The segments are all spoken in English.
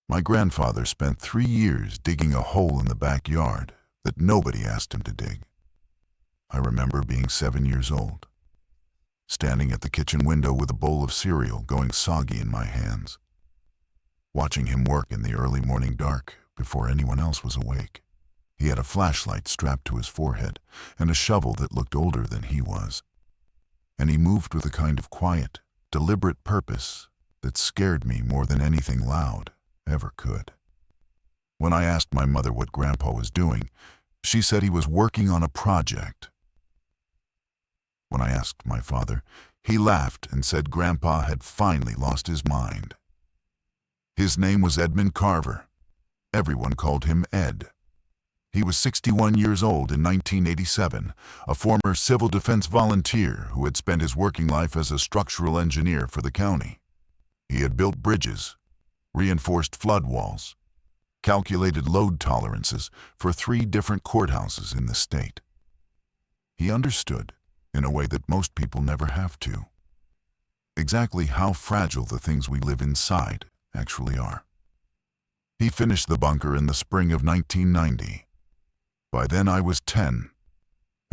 My grandfather spent 3 years digging a hole in the backyard that nobody asked him to dig. I remember being 7 years old, standing at the kitchen window with a bowl of cereal going soggy in my hands, watching him work in the early morning dark before anyone else was awake. He had a flashlight strapped to his forehead and a shovel that looked older than he was. And he moved with a kind of quiet, deliberate purpose that scared me more than anything loud ever could. When I asked my mother what Grandpa was doing, she said he was working on a project. When I asked my father, he laughed and said Grandpa had finally lost his mind. His name was Edmund Carver. Everyone called him Ed. He was 61 years old in 1987, a former civil defense volunteer who had spent his working life as a structural engineer for the county. He had built bridges, reinforced flood walls, calculated load tolerances for 3 different courthouses in the state. He understood, in a way that most people never have to, exactly how fragile the things we live inside actually are. He finished the bunker in the spring of 1990. By then I was 10,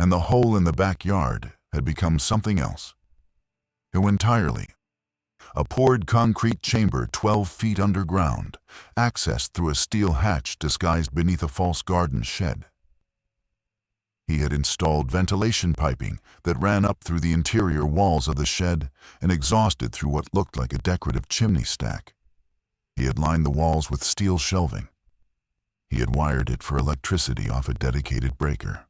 and the hole in the backyard had become something else. New entirely. A poured concrete chamber 12 feet underground, accessed through a steel hatch disguised beneath a false garden shed. He had installed ventilation piping that ran up through the interior walls of the shed and exhausted through what looked like a decorative chimney stack. He had lined the walls with steel shelving. He had wired it for electricity off a dedicated breaker.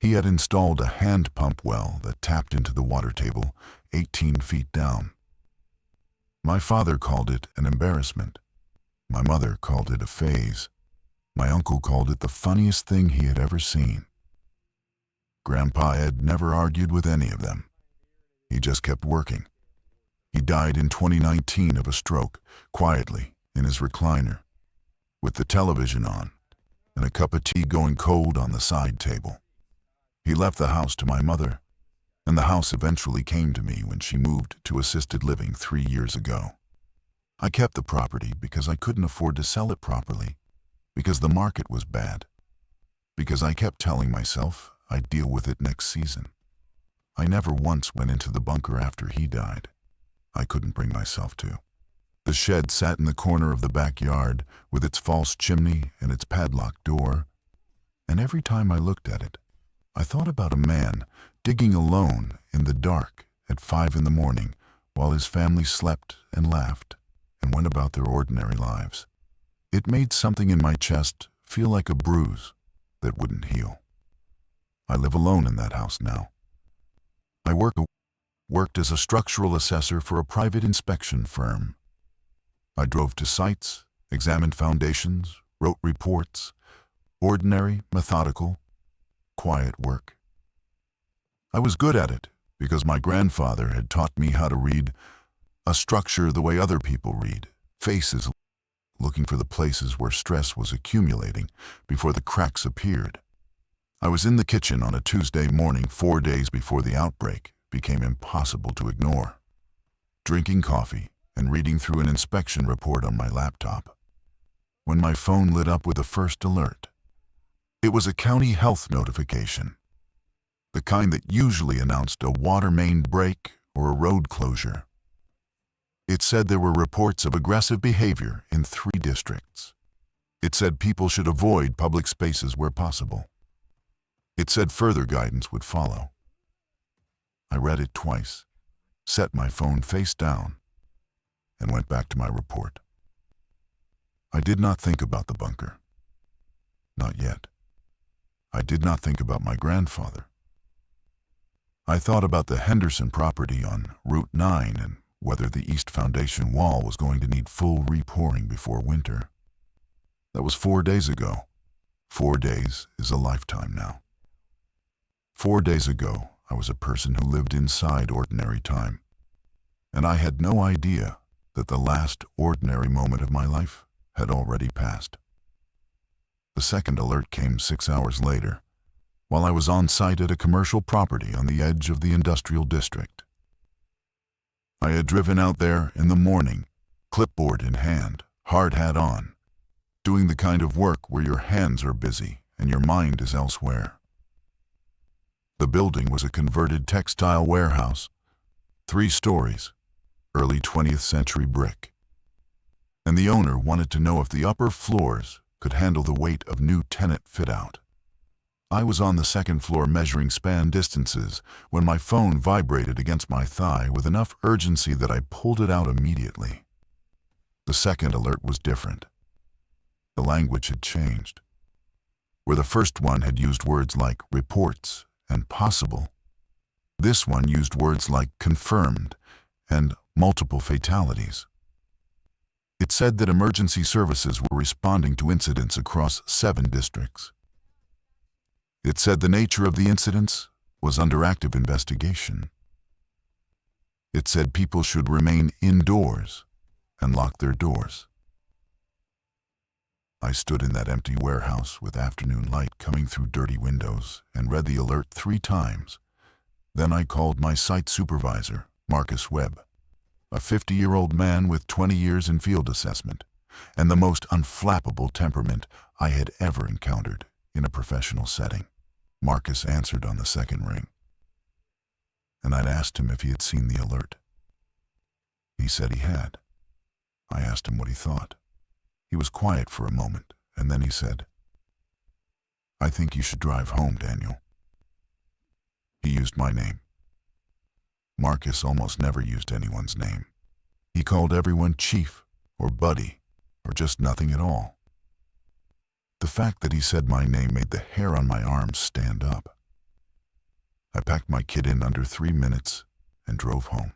He had installed a hand pump well that tapped into the water table 18 feet down. My father called it an embarrassment. My mother called it a phase. My uncle called it the funniest thing he had ever seen. Grandpa Ed never argued with any of them. He just kept working. He died in 2019 of a stroke, quietly, in his recliner, with the television on and a cup of tea going cold on the side table. He left the house to my mother, and the house eventually came to me when she moved to assisted living 3 years ago. I kept the property because I couldn't afford to sell it properly, because the market was bad, because I kept telling myself I'd deal with it next season. I never once went into the bunker after he died. I couldn't bring myself to. The shed sat in the corner of the backyard with its false chimney and its padlocked door, and every time I looked at it, I thought about a man digging alone in the dark at 5 a.m. while his family slept and laughed and went about their ordinary lives. It made something in my chest feel like a bruise that wouldn't heal. I live alone in that house now. I worked as a structural assessor for a private inspection firm. I drove to sites, examined foundations, wrote reports, ordinary, methodical, quiet work. I was good at it because my grandfather had taught me how to read a structure the way other people read, faces looking for the places where stress was accumulating before the cracks appeared. I was in the kitchen on a Tuesday morning 4 days before the outbreak became impossible to ignore, drinking coffee and reading through an inspection report on my laptop, when my phone lit up with a first alert. It was a county health notification, the kind that usually announced a water main break or a road closure. It said there were reports of aggressive behavior in 3 districts. It said people should avoid public spaces where possible. It said further guidance would follow. I read it twice, set my phone face down, and went back to my report. I did not think about the bunker. Not yet. I did not think about my grandfather. I thought about the Henderson property on Route 9 and whether the east foundation wall was going to need full repouring before winter. That was 4 days ago. 4 days is a lifetime now. 4 days ago, I was a person who lived inside ordinary time, and I had no idea that the last ordinary moment of my life had already passed. The second alert came 6 hours later, while I was on site at a commercial property on the edge of the industrial district. I had driven out there in the morning, clipboard in hand, hard hat on, doing the kind of work where your hands are busy and your mind is elsewhere. The building was a converted textile warehouse, 3 stories, early 20th century brick. And the owner wanted to know if the upper floors could handle the weight of new tenant fit-out. I was on the 2nd floor measuring span distances when my phone vibrated against my thigh with enough urgency that I pulled it out immediately. The second alert was different. The language had changed. Where the first one had used words like reports and possible, this one used words like confirmed and multiple fatalities. It said that emergency services were responding to incidents across 7 districts. It said the nature of the incidents was under active investigation. It said people should remain indoors and lock their doors. I stood in that empty warehouse with afternoon light coming through dirty windows and read the alert 3 times. Then I called my site supervisor, Marcus Webb, a 50-year-old man with 20 years in field assessment and the most unflappable temperament I had ever encountered in a professional setting. Marcus answered on the 2nd ring, and I'd asked him if he had seen the alert. He said he had. I asked him what he thought. He was quiet for a moment, and then he said, "I think you should drive home, Daniel." He used my name. Marcus almost never used anyone's name. He called everyone Chief or Buddy or just nothing at all. The fact that he said my name made the hair on my arms stand up. I packed my kid in under 3 minutes and drove home.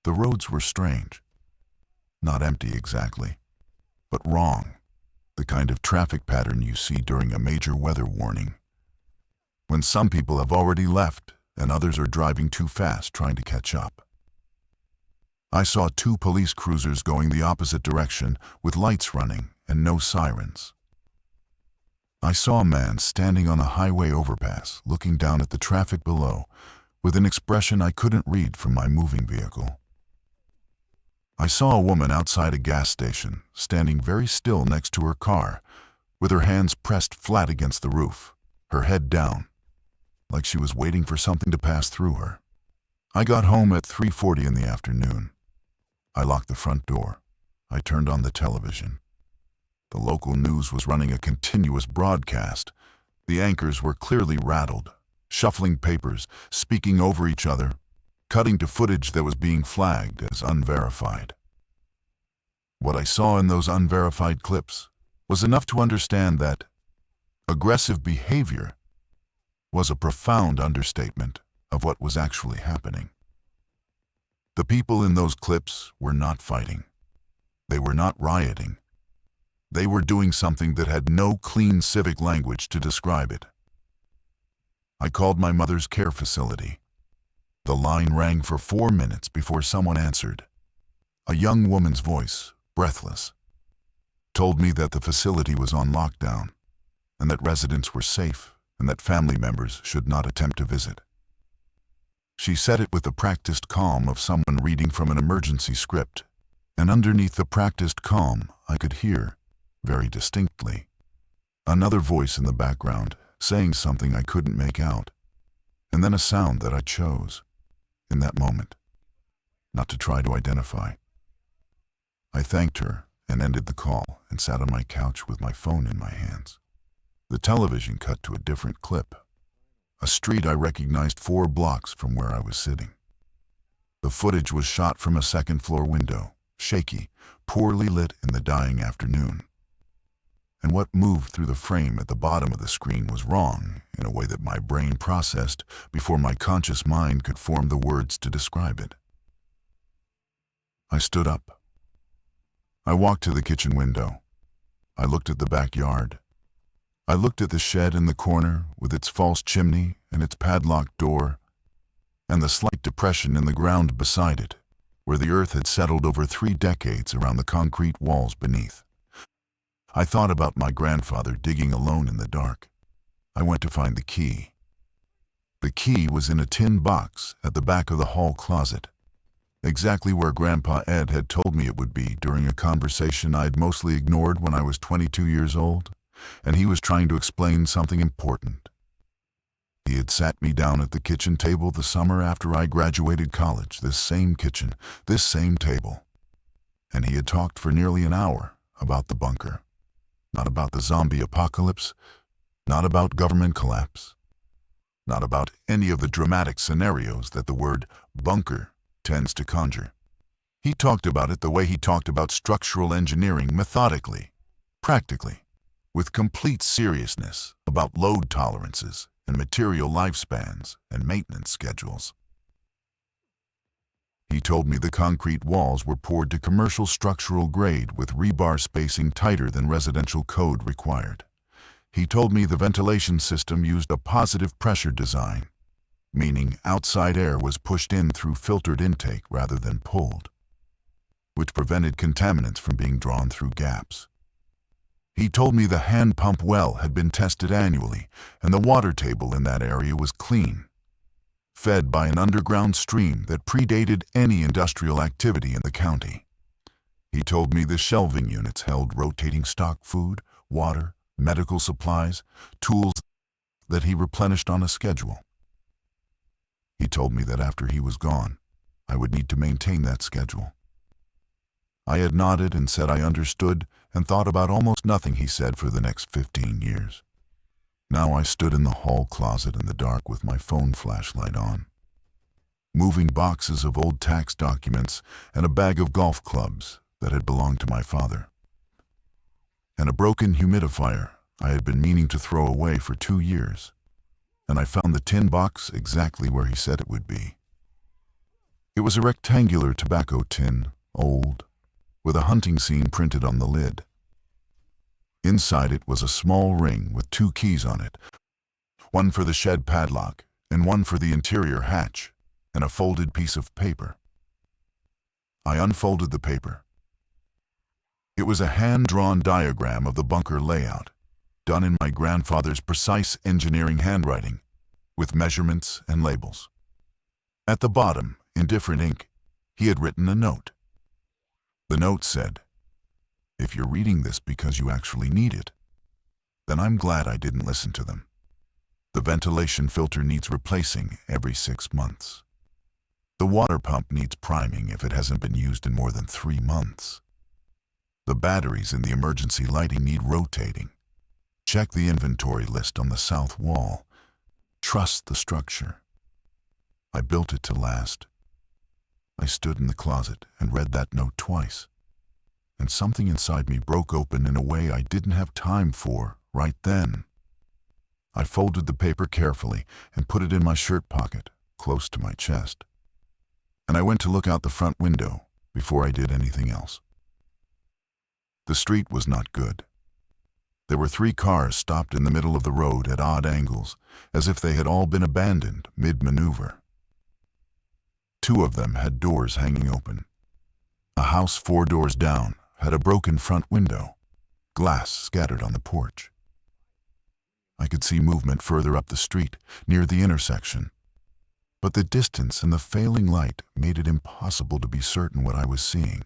The roads were strange. Not empty exactly, but wrong. The kind of traffic pattern you see during a major weather warning, when some people have already left and others are driving too fast trying to catch up. I saw 2 police cruisers going the opposite direction with lights running and no sirens. I saw a man standing on a highway overpass looking down at the traffic below with an expression I couldn't read from my moving vehicle. I saw a woman outside a gas station standing very still next to her car with her hands pressed flat against the roof, her head down, like she was waiting for something to pass through her. I got home at 3:40 in the afternoon. I locked the front door. I turned on the television. The local news was running a continuous broadcast. The anchors were clearly rattled, shuffling papers, speaking over each other, cutting to footage that was being flagged as unverified. What I saw in those unverified clips was enough to understand that aggressive behavior was a profound understatement of what was actually happening. The people in those clips were not fighting. They were not rioting. They were doing something that had no clean civic language to describe it. I called my mother's care facility. The line rang for 4 minutes before someone answered. A young woman's voice, breathless, told me that the facility was on lockdown and that residents were safe and that family members should not attempt to visit. She said it with the practiced calm of someone reading from an emergency script, and underneath the practiced calm I could hear, very distinctly, another voice in the background saying something I couldn't make out, and then a sound that I chose, in that moment, not to try to identify. I thanked her and ended the call and sat on my couch with my phone in my hands. The television cut to a different clip, a street I recognized 4 blocks from where I was sitting. The footage was shot from a 2nd-floor window, shaky, poorly lit in the dying afternoon. And what moved through the frame at the bottom of the screen was wrong in a way that my brain processed before my conscious mind could form the words to describe it. I stood up. I walked to the kitchen window. I looked at the backyard. I looked at the shed in the corner with its false chimney and its padlocked door, and the slight depression in the ground beside it, where the earth had settled over 3 decades around the concrete walls beneath. I thought about my grandfather digging alone in the dark. I went to find the key. The key was in a tin box at the back of the hall closet. exactly where Grandpa Ed had told me it would be during a conversation I'd mostly ignored when I was 22 years old, and he was trying to explain something important. He had sat me down at the kitchen table the summer after I graduated college, this same kitchen, this same table. And he had talked for nearly an hour about the bunker. Not about the zombie apocalypse, not about government collapse, not about any of the dramatic scenarios that the word bunker tends to conjure. He talked about it the way he talked about structural engineering, methodically, practically, with complete seriousness about load tolerances and material lifespans and maintenance schedules. He told me the concrete walls were poured to commercial structural grade with rebar spacing tighter than residential code required. He told me the ventilation system used a positive pressure design, meaning outside air was pushed in through filtered intake rather than pulled, which prevented contaminants from being drawn through gaps. He told me the hand pump well had been tested annually, and the water table in that area was clean, fed by an underground stream that predated any industrial activity in the county. He told me the shelving units held rotating stock food, water, medical supplies, tools that he replenished on a schedule. He told me that after he was gone, I would need to maintain that schedule. I had nodded and said I understood and thought about almost nothing he said for the next 15 years. Now I stood in the hall closet in the dark with my phone flashlight on, moving boxes of old tax documents and a bag of golf clubs that had belonged to my father, and a broken humidifier I had been meaning to throw away for 2 years, and I found the tin box exactly where he said it would be. It was a rectangular tobacco tin, old, with a hunting scene printed on the lid. Inside it was a small ring with 2 keys on it, one for the shed padlock and one for the interior hatch, and a folded piece of paper. I unfolded the paper. It was a hand-drawn diagram of the bunker layout, done in my grandfather's precise engineering handwriting, with measurements and labels. At the bottom, in different ink, he had written a note. The note said, "If you're reading this because you actually need it, then I'm glad I didn't listen to them. The ventilation filter needs replacing every 6 months. The water pump needs priming if it hasn't been used in more than 3 months. The batteries in the emergency lighting need rotating. Check the inventory list on the south wall. Trust the structure." I built it to last. I stood in the closet and read that note twice, and something inside me broke open in a way I didn't have time for right then. I folded the paper carefully and put it in my shirt pocket, close to my chest. And I went to look out the front window before I did anything else. The street was not good. There were 3 cars stopped in the middle of the road at odd angles, as if they had all been abandoned mid-maneuver. 2 of them had doors hanging open. A house 4 doors down had a broken front window, glass scattered on the porch. I could see movement further up the street, near the intersection, but the distance and the failing light made it impossible to be certain what I was seeing.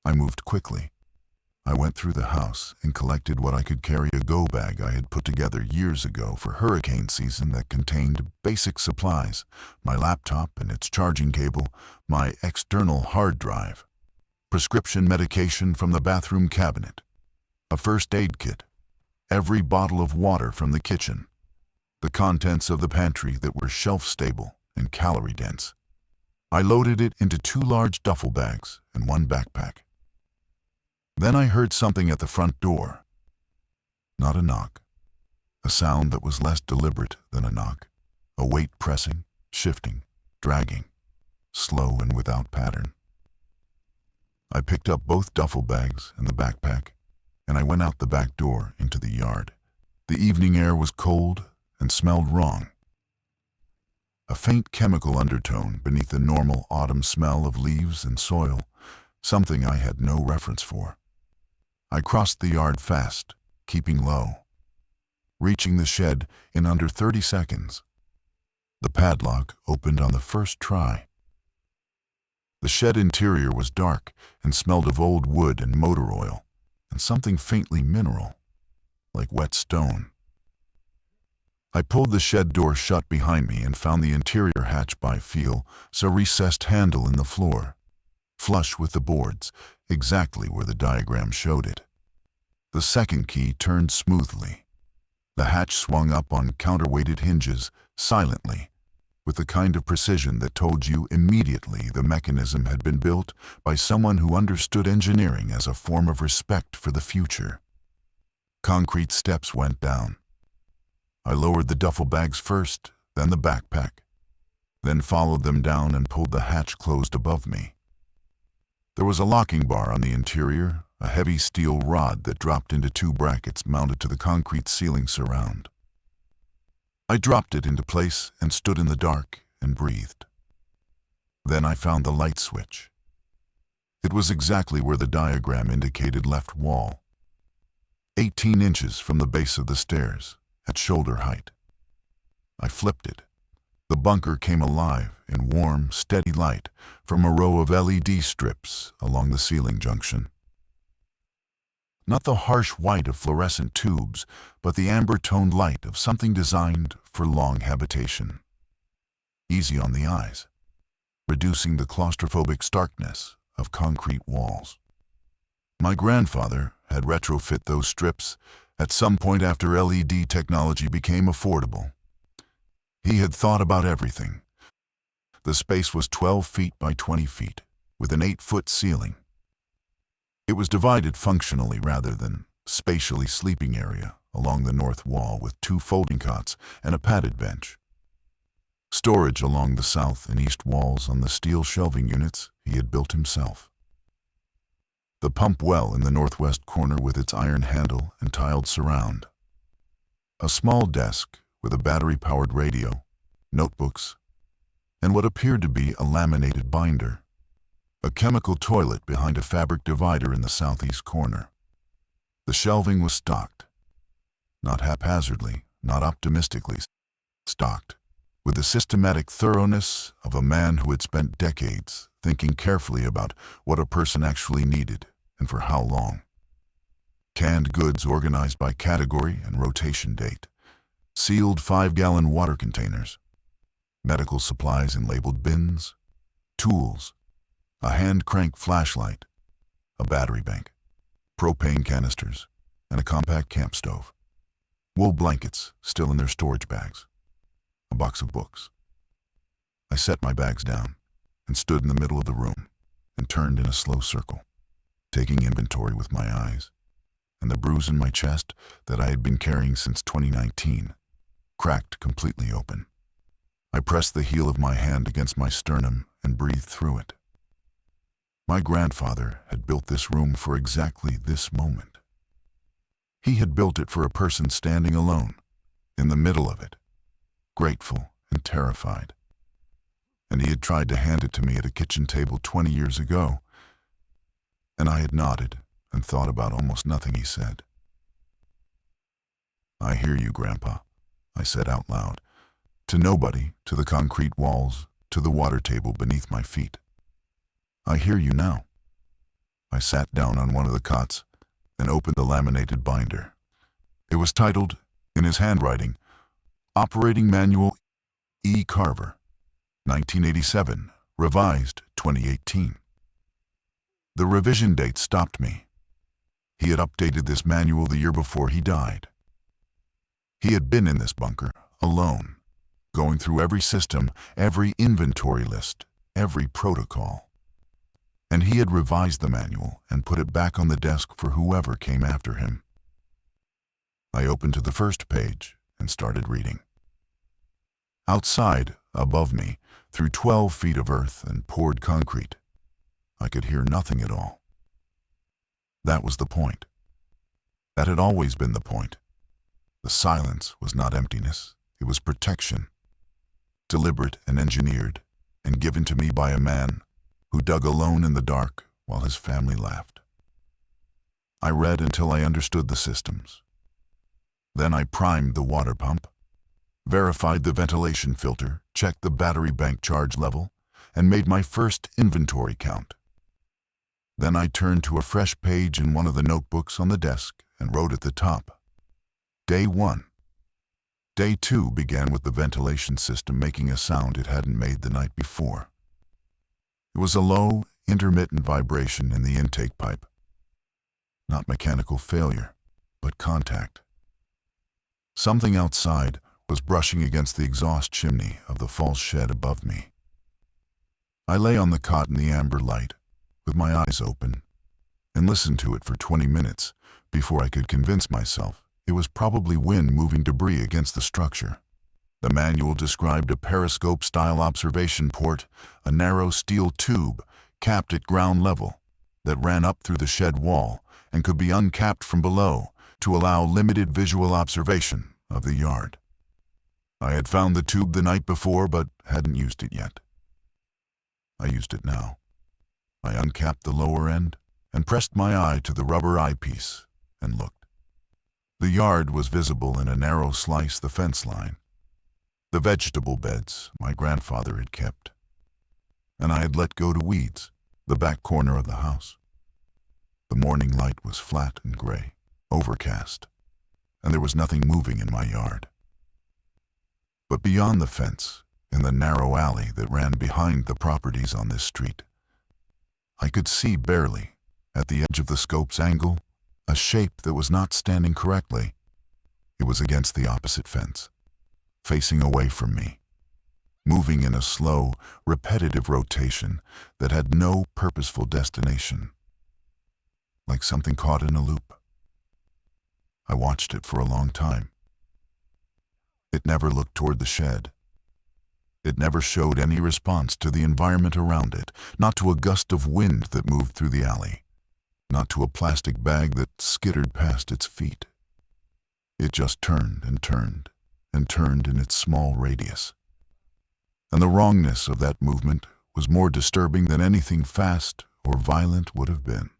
I moved quickly. I went through the house and collected what I could carry, a go bag I had put together years ago for hurricane season that contained basic supplies, my laptop and its charging cable, my external hard drive, prescription medication from the bathroom cabinet, a first aid kit, every bottle of water from the kitchen, the contents of the pantry that were shelf-stable and calorie-dense. I loaded it into 2 large duffel bags and 1 backpack. Then I heard something at the front door. Not a knock. A sound that was less deliberate than a knock. A weight pressing, shifting, dragging, slow and without pattern. I picked up both duffel bags and the backpack, and I went out the back door into the yard. The evening air was cold and smelled wrong. A faint chemical undertone beneath the normal autumn smell of leaves and soil, something I had no reference for. I crossed the yard fast, keeping low, reaching the shed in under 30 seconds. The padlock opened on the first try. The shed interior was dark and smelled of old wood and motor oil, and something faintly mineral, like wet stone. I pulled the shed door shut behind me and found the interior hatch by feel, a recessed handle in the floor, flush with the boards, exactly where the diagram showed it. The second key turned smoothly. The hatch swung up on counterweighted hinges, silently, with the kind of precision that told you immediately the mechanism had been built by someone who understood engineering as a form of respect for the future. Concrete steps went down. I lowered the duffel bags first, then the backpack, then followed them down and pulled the hatch closed above me. There was a locking bar on the interior, a heavy steel rod that dropped into two brackets mounted to the concrete ceiling surround. I dropped it into place and stood in the dark and breathed. Then I found the light switch. It was exactly where the diagram indicated left wall, 18 inches from the base of the stairs, at shoulder height. I flipped it. The bunker came alive in warm, steady light from a row of LED strips along the ceiling junction. Not the harsh white of fluorescent tubes, but the amber-toned light of something designed for long habitation. Easy on the eyes, reducing the claustrophobic starkness of concrete walls. My grandfather had retrofit those strips at some point after LED technology became affordable. He had thought about everything. The space was 12 feet by 20 feet, with an 8-foot ceiling. It was divided functionally rather than spatially sleeping area along the north wall with 2 folding cots and a padded bench. Storage along the south and east walls on the steel shelving units he had built himself. The pump well in the northwest corner with its iron handle and tiled surround. A small desk with a battery-powered radio, notebooks, and what appeared to be a laminated binder. A chemical toilet behind a fabric divider in the southeast corner. The shelving was stocked. Not haphazardly, not optimistically, stocked, with the systematic thoroughness of a man who had spent decades thinking carefully about what a person actually needed and for how long. Canned goods organized by category and rotation date. Sealed 5-gallon water containers. Medical supplies in labeled bins. Tools. A hand-crank flashlight. A battery bank. Propane canisters. And a compact camp stove. Wool blankets still in their storage bags. A box of books. I set my bags down and stood in the middle of the room and turned in a slow circle, taking inventory with my eyes, and the bruise in my chest that I had been carrying since 2019 cracked completely open. I pressed the heel of my hand against my sternum and breathed through it. My grandfather had built this room for exactly this moment. He had built it for a person standing alone, in the middle of it, grateful and terrified. And he had tried to hand it to me at a kitchen table 20 years ago, and I had nodded and thought about almost nothing he said. "I hear you, Grandpa," I said out loud, to nobody, to the concrete walls, to the water table beneath my feet. "I hear you now." I sat down on one of the cots and opened the laminated binder. It was titled, in his handwriting, Operating Manual E. Carver, 1987, revised 2018. The revision date stopped me. He had updated this manual the year before he died. He had been in this bunker, alone, going through every system, every inventory list, every protocol. And he had revised the manual and put it back on the desk for whoever came after him. I opened to the first page and started reading. Outside, above me, through 12 feet of earth and poured concrete, I could hear nothing at all. That was the point. That had always been the point. The silence was not emptiness, it was protection. Deliberate and engineered, and given to me by a man who dug alone in the dark while his family laughed. I read until I understood the systems. Then I primed the water pump, verified the ventilation filter, checked the battery bank charge level, and made my first inventory count. Then I turned to a fresh page in one of the notebooks on the desk and wrote at the top, Day 1. Day 2 began with the ventilation system making a sound it hadn't made the night before. It was a low, intermittent vibration in the intake pipe. Not mechanical failure, but contact. Something outside was brushing against the exhaust chimney of the false shed above me. I lay on the cot in the amber light, with my eyes open, and listened to it for 20 minutes before I could convince myself it was probably wind moving debris against the structure. The manual described a periscope-style observation port, a narrow steel tube capped at ground level that ran up through the shed wall and could be uncapped from below to allow limited visual observation of the yard. I had found the tube the night before but hadn't used it yet. I used it now. I uncapped the lower end and pressed my eye to the rubber eyepiece and looked. The yard was visible in a narrow slice the fence line, the vegetable beds my grandfather had kept, and I had let go to weeds, the back corner of the house. The morning light was flat and gray, overcast, and there was nothing moving in my yard. But beyond the fence, in the narrow alley that ran behind the properties on this street, I could see barely, at the edge of the scope's angle, a shape that was not standing correctly. It was against the opposite fence, facing away from me, moving in a slow, repetitive rotation that had no purposeful destination, like something caught in a loop. I watched it for a long time. It never looked toward the shed. It never showed any response to the environment around it, not to a gust of wind that moved through the alley, not to a plastic bag that skittered past its feet. It just turned and turned and turned in its small radius. And the wrongness of that movement was more disturbing than anything fast or violent would have been.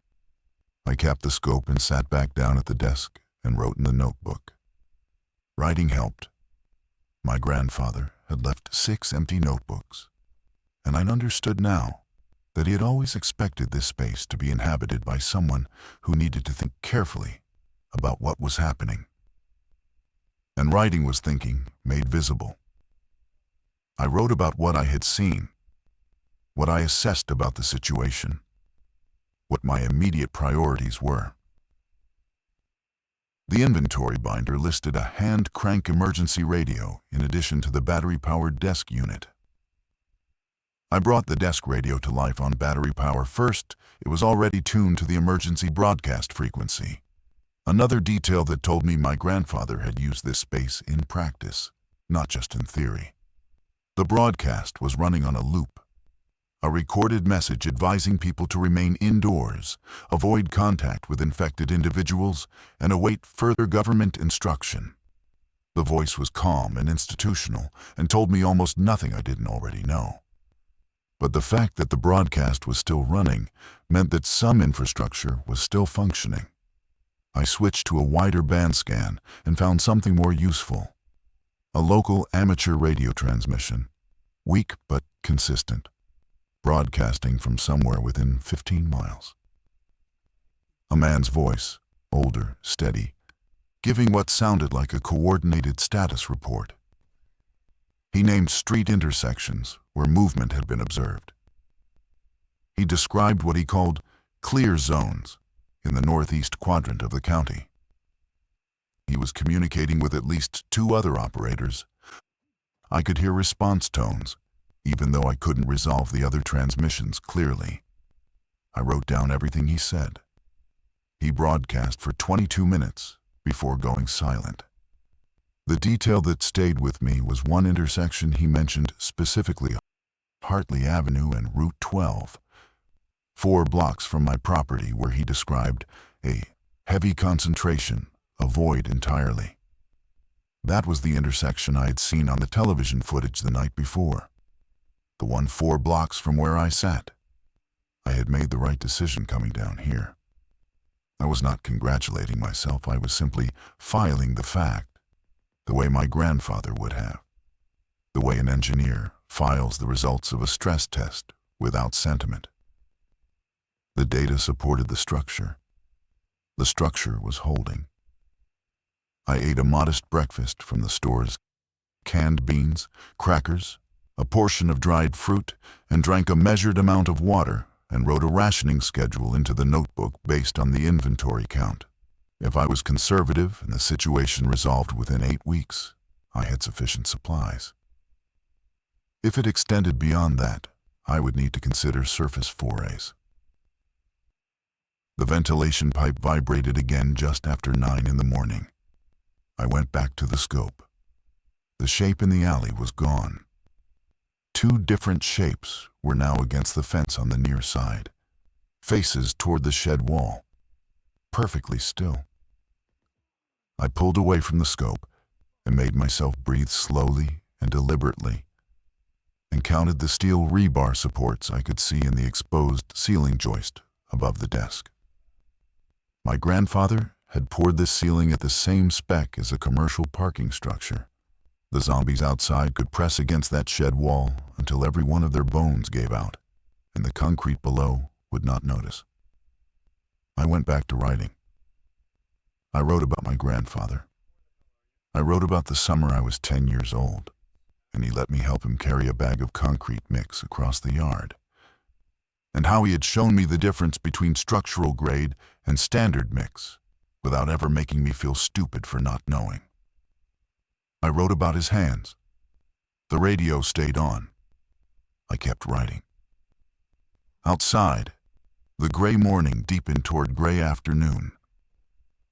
I capped the scope and sat back down at the desk and wrote in the notebook. Writing helped. My grandfather had left 6 empty notebooks, and I understood now that he had always expected this space to be inhabited by someone who needed to think carefully about what was happening. And writing was thinking made visible. I wrote about what I had seen, what I assessed about the situation, what my immediate priorities were. The inventory binder listed a hand-crank emergency radio in addition to the battery-powered desk unit. I brought the desk radio to life on battery power. First, it was already tuned to the emergency broadcast frequency, another detail that told me my grandfather had used this space in practice, not just in theory. The broadcast was running on a loop, a recorded message advising people to remain indoors, avoid contact with infected individuals, and await further government instruction. The voice was calm and institutional and told me almost nothing I didn't already know. But the fact that the broadcast was still running meant that some infrastructure was still functioning. I switched to a wider band scan and found something more useful. A local amateur radio transmission, weak but consistent, broadcasting from somewhere within 15 miles. A man's voice, older, steady, giving what sounded like a coordinated status report. He named street intersections where movement had been observed. He described what he called clear zones in the northeast quadrant of the county. He was communicating with at least 2 other operators. I could hear response tones, even though I couldn't resolve the other transmissions clearly. I wrote down everything he said. He broadcast for 22 minutes before going silent. The detail that stayed with me was one intersection he mentioned specifically, Hartley Avenue and Route 12, 4 blocks from my property, where he described a heavy concentration, avoid entirely. That was the intersection I had seen on the television footage the night before, the one 4 blocks from where I sat. I had made the right decision coming down here. I was not congratulating myself, I was simply filing the fact, the way my grandfather would have, the way an engineer files the results of a stress test without sentiment. The data supported the structure. The structure was holding. I ate a modest breakfast from the store's canned beans, crackers, a portion of dried fruit, and drank a measured amount of water and wrote a rationing schedule into the notebook based on the inventory count. If I was conservative and the situation resolved within 8 weeks, I had sufficient supplies. If it extended beyond that, I would need to consider surface forays. The ventilation pipe vibrated again just after 9 in the morning. I went back to the scope. The shape in the alley was gone. 2 different shapes were now against the fence on the near side, faces toward the shed wall, perfectly still. I pulled away from the scope and made myself breathe slowly and deliberately, and counted the steel rebar supports I could see in the exposed ceiling joist above the desk. My grandfather had poured this ceiling at the same spec as a commercial parking structure. The zombies outside could press against that shed wall until every one of their bones gave out, and the concrete below would not notice. I went back to writing. I wrote about my grandfather. I wrote about the summer I was 10 years old, and he let me help him carry a bag of concrete mix across the yard, and how he had shown me the difference between structural grade and standard mix without ever making me feel stupid for not knowing. I wrote about his hands. The radio stayed on. I kept writing. Outside, the gray morning deepened toward gray afternoon,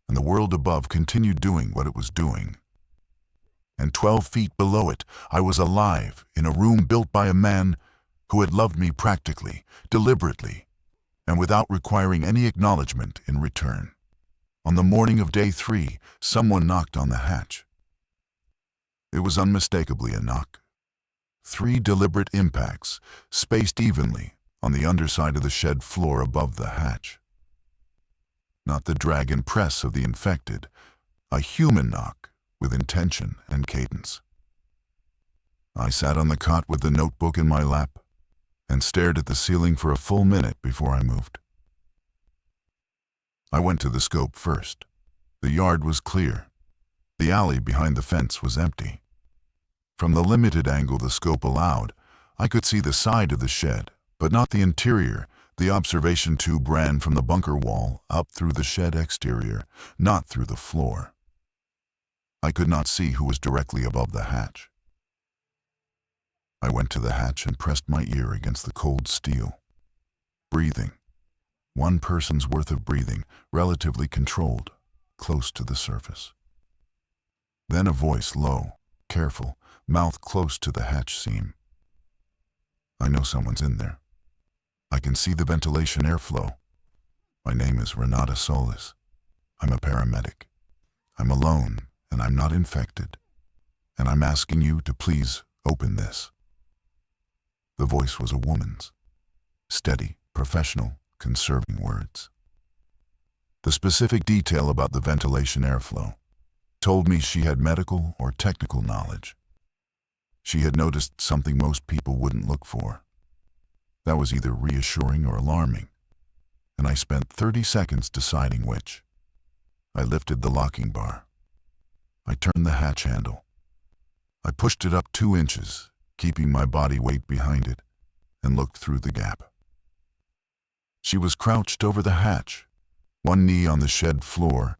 and the world above continued doing what it was doing. And 12 feet below it, I was alive in a room built by a man who had loved me practically, deliberately, and without requiring any acknowledgement in return. On the morning of day 3, someone knocked on the hatch. It was unmistakably a knock. 3 deliberate impacts, spaced evenly on the underside of the shed floor above the hatch. Not the drag and press of the infected, a human knock with intention and cadence. I sat on the cot with the notebook in my lap and stared at the ceiling for a full minute before I moved. I went to the scope first. The yard was clear. The alley behind the fence was empty. From the limited angle the scope allowed, I could see the side of the shed, but not the interior. The observation tube ran from the bunker wall up through the shed exterior, not through the floor. I could not see who was directly above the hatch. I went to the hatch and pressed my ear against the cold steel. Breathing. 1 person's worth of breathing, relatively controlled, close to the surface. Then a voice, low, careful, mouth close to the hatch seam. I know someone's in there. I can see the ventilation airflow. My name is Renata Solis. I'm a paramedic. I'm alone, and I'm not infected. And I'm asking you to please open this. The voice was a woman's. Steady, professional, conserving words. The specific detail about the ventilation airflow told me she had medical or technical knowledge. She had noticed something most people wouldn't look for. That was either reassuring or alarming, and I spent 30 seconds deciding which. I lifted the locking bar. I turned the hatch handle. I pushed it up 2 inches, keeping my body weight behind it, and looked through the gap. She was crouched over the hatch, 1 knee on the shed floor,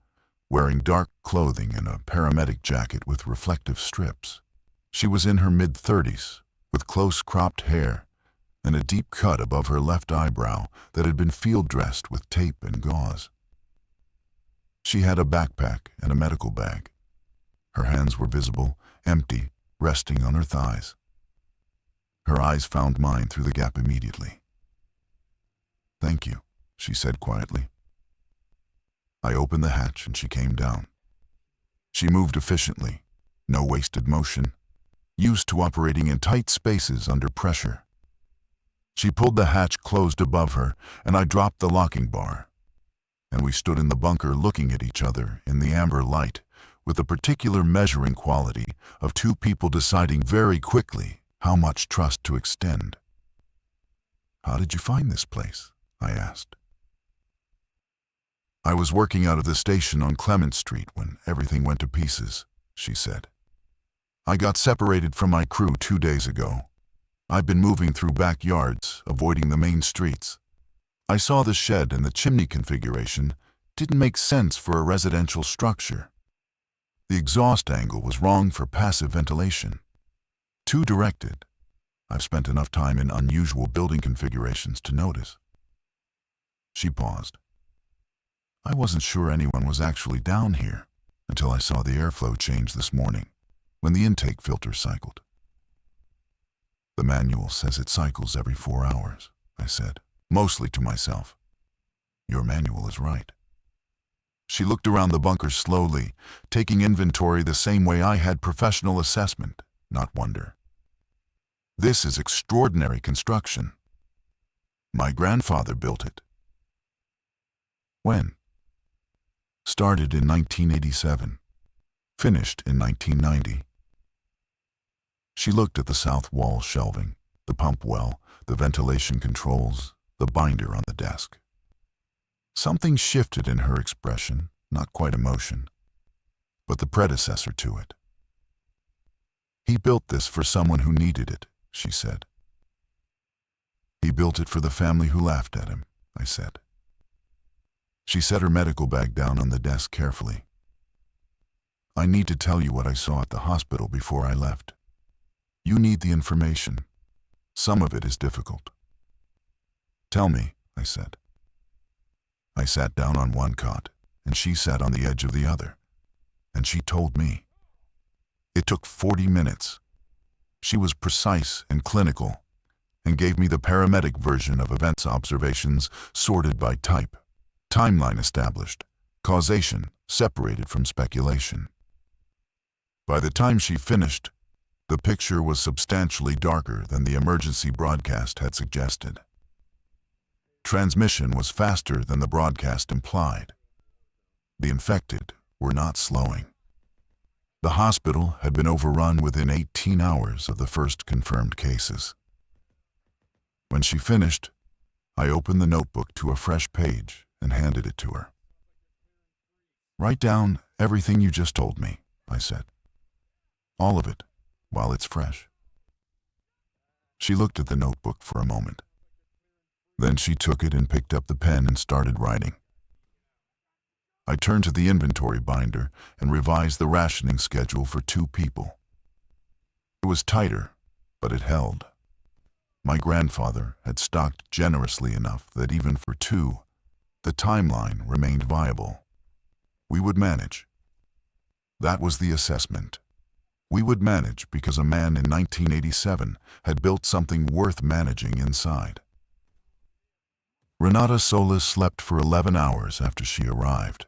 wearing dark clothing and a paramedic jacket with reflective strips. She was in her mid-30s, with close cropped hair and a deep cut above her left eyebrow that had been field-dressed with tape and gauze. She had a backpack and a medical bag. Her hands were visible, empty, resting on her thighs. Her eyes found mine through the gap immediately. "Thank you," she said quietly. I opened the hatch and she came down. She moved efficiently, no wasted motion, used to operating in tight spaces under pressure. She pulled the hatch closed above her, and I dropped the locking bar. And we stood in the bunker looking at each other in the amber light, with the particular measuring quality of 2 people deciding very quickly How much trust to extend? How did you find this place? I asked. I was working out of the station on Clement Street when everything went to pieces, she said. I got separated from my crew 2 days ago. I've been moving through backyards, avoiding the main streets. I saw the shed and the chimney configuration didn't make sense for a residential structure. The exhaust angle was wrong for passive ventilation. Too directed. I've spent enough time in unusual building configurations to notice. She paused. I wasn't sure anyone was actually down here until I saw the airflow change this morning when the intake filter cycled. The manual says it cycles every 4 hours, I said, mostly to myself. Your manual is right. She looked around the bunker slowly, taking inventory the same way I had professional assessment, not wonder. This is extraordinary construction. My grandfather built it. When? Started in 1987. Finished in 1990. She looked at the south wall shelving, the pump well, the ventilation controls, the binder on the desk. Something shifted in her expression, not quite emotion, but the predecessor to it. He built this for someone who needed it, she said. He built it for the family who laughed at him, I said. She set her medical bag down on the desk carefully. I need to tell you what I saw at the hospital before I left. You need the information. Some of it is difficult. Tell me, I said. I sat down on one cot, and she sat on the edge of the other, and she told me. It took 40 minutes. She was precise and clinical, and gave me the paramedic version of events observations sorted by type, timeline established, causation separated from speculation. By the time she finished, the picture was substantially darker than the emergency broadcast had suggested. Transmission was faster than the broadcast implied. The infected were not slowing. The hospital had been overrun within 18 hours of the first confirmed cases. When she finished, I opened the notebook to a fresh page and handed it to her. Write down everything you just told me, I said. All of it, while it's fresh. She looked at the notebook for a moment. Then she took it and picked up the pen and started writing. I turned to the inventory binder and revised the rationing schedule for 2 people. It was tighter, but it held. My grandfather had stocked generously enough that even for 2, the timeline remained viable. We would manage. That was the assessment. We would manage because a man in 1987 had built something worth managing inside. Renata Solis slept for 11 hours after she arrived.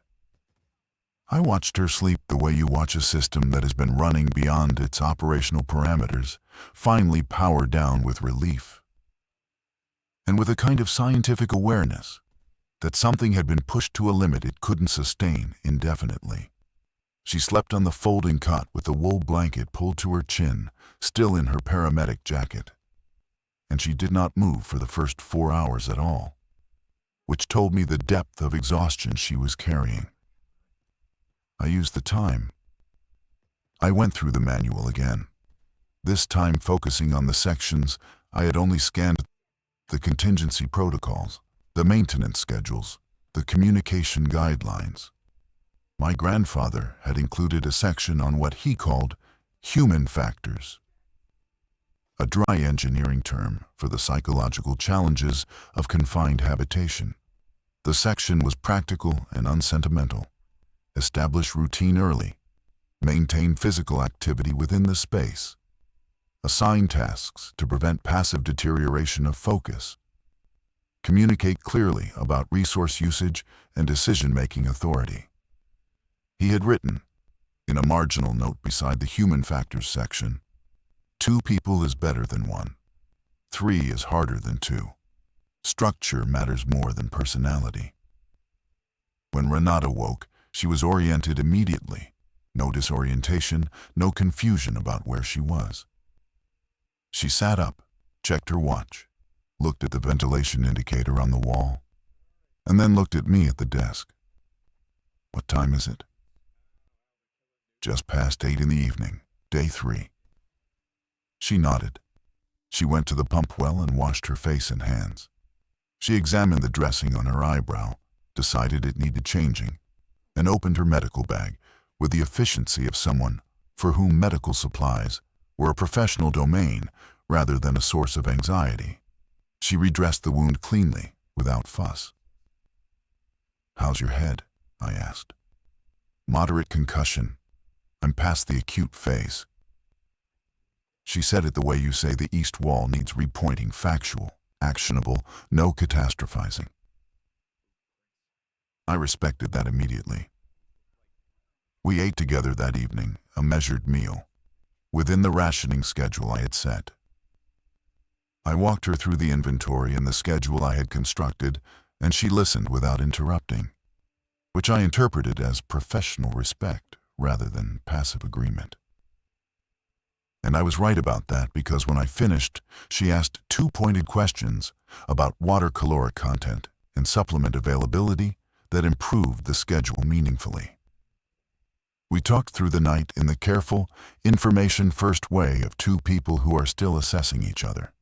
I watched her sleep the way you watch a system that has been running beyond its operational parameters finally power down with relief. And with a kind of scientific awareness that something had been pushed to a limit it couldn't sustain indefinitely. She slept on the folding cot with the wool blanket pulled to her chin, still in her paramedic jacket. And she did not move for the first 4 hours at all, which told me the depth of exhaustion she was carrying. I used the time. I went through the manual again, this time focusing on the sections I had only scanned: the contingency protocols, the maintenance schedules, the communication guidelines. My grandfather had included a section on what he called human factors, a dry engineering term for the psychological challenges of confined habitation. The section was practical and unsentimental. Establish routine early. Maintain physical activity within the space. Assign tasks to prevent passive deterioration of focus. Communicate clearly about resource usage and decision-making authority. He had written, in a marginal note beside the human factors section, 2 people is better than 1. 3 is harder than 2. Structure matters more than personality. When Renata woke, she was oriented immediately. No disorientation, no confusion about where she was. She sat up, checked her watch, looked at the ventilation indicator on the wall, and then looked at me at the desk. "What time is it?" "Just past 8 in the evening, day 3. She nodded. She went to the pump well and washed her face and hands. She examined the dressing on her eyebrow, decided it needed changing, and opened her medical bag with the efficiency of someone for whom medical supplies were a professional domain rather than a source of anxiety. She redressed the wound cleanly, without fuss. "How's your head?" I asked. "Moderate concussion. I'm past the acute phase." She said it the way you say the east wall needs repointing, factual, actionable, no catastrophizing. I respected that immediately. We ate together that evening, a measured meal, within the rationing schedule I had set. I walked her through the inventory and the schedule I had constructed, and she listened without interrupting, which I interpreted as professional respect rather than passive agreement. And I was right about that, because when I finished, she asked 2 pointed questions about water caloric content and supplement availability that improved the schedule meaningfully. We talked through the night in the careful, information-first way of 2 people who are still assessing each other.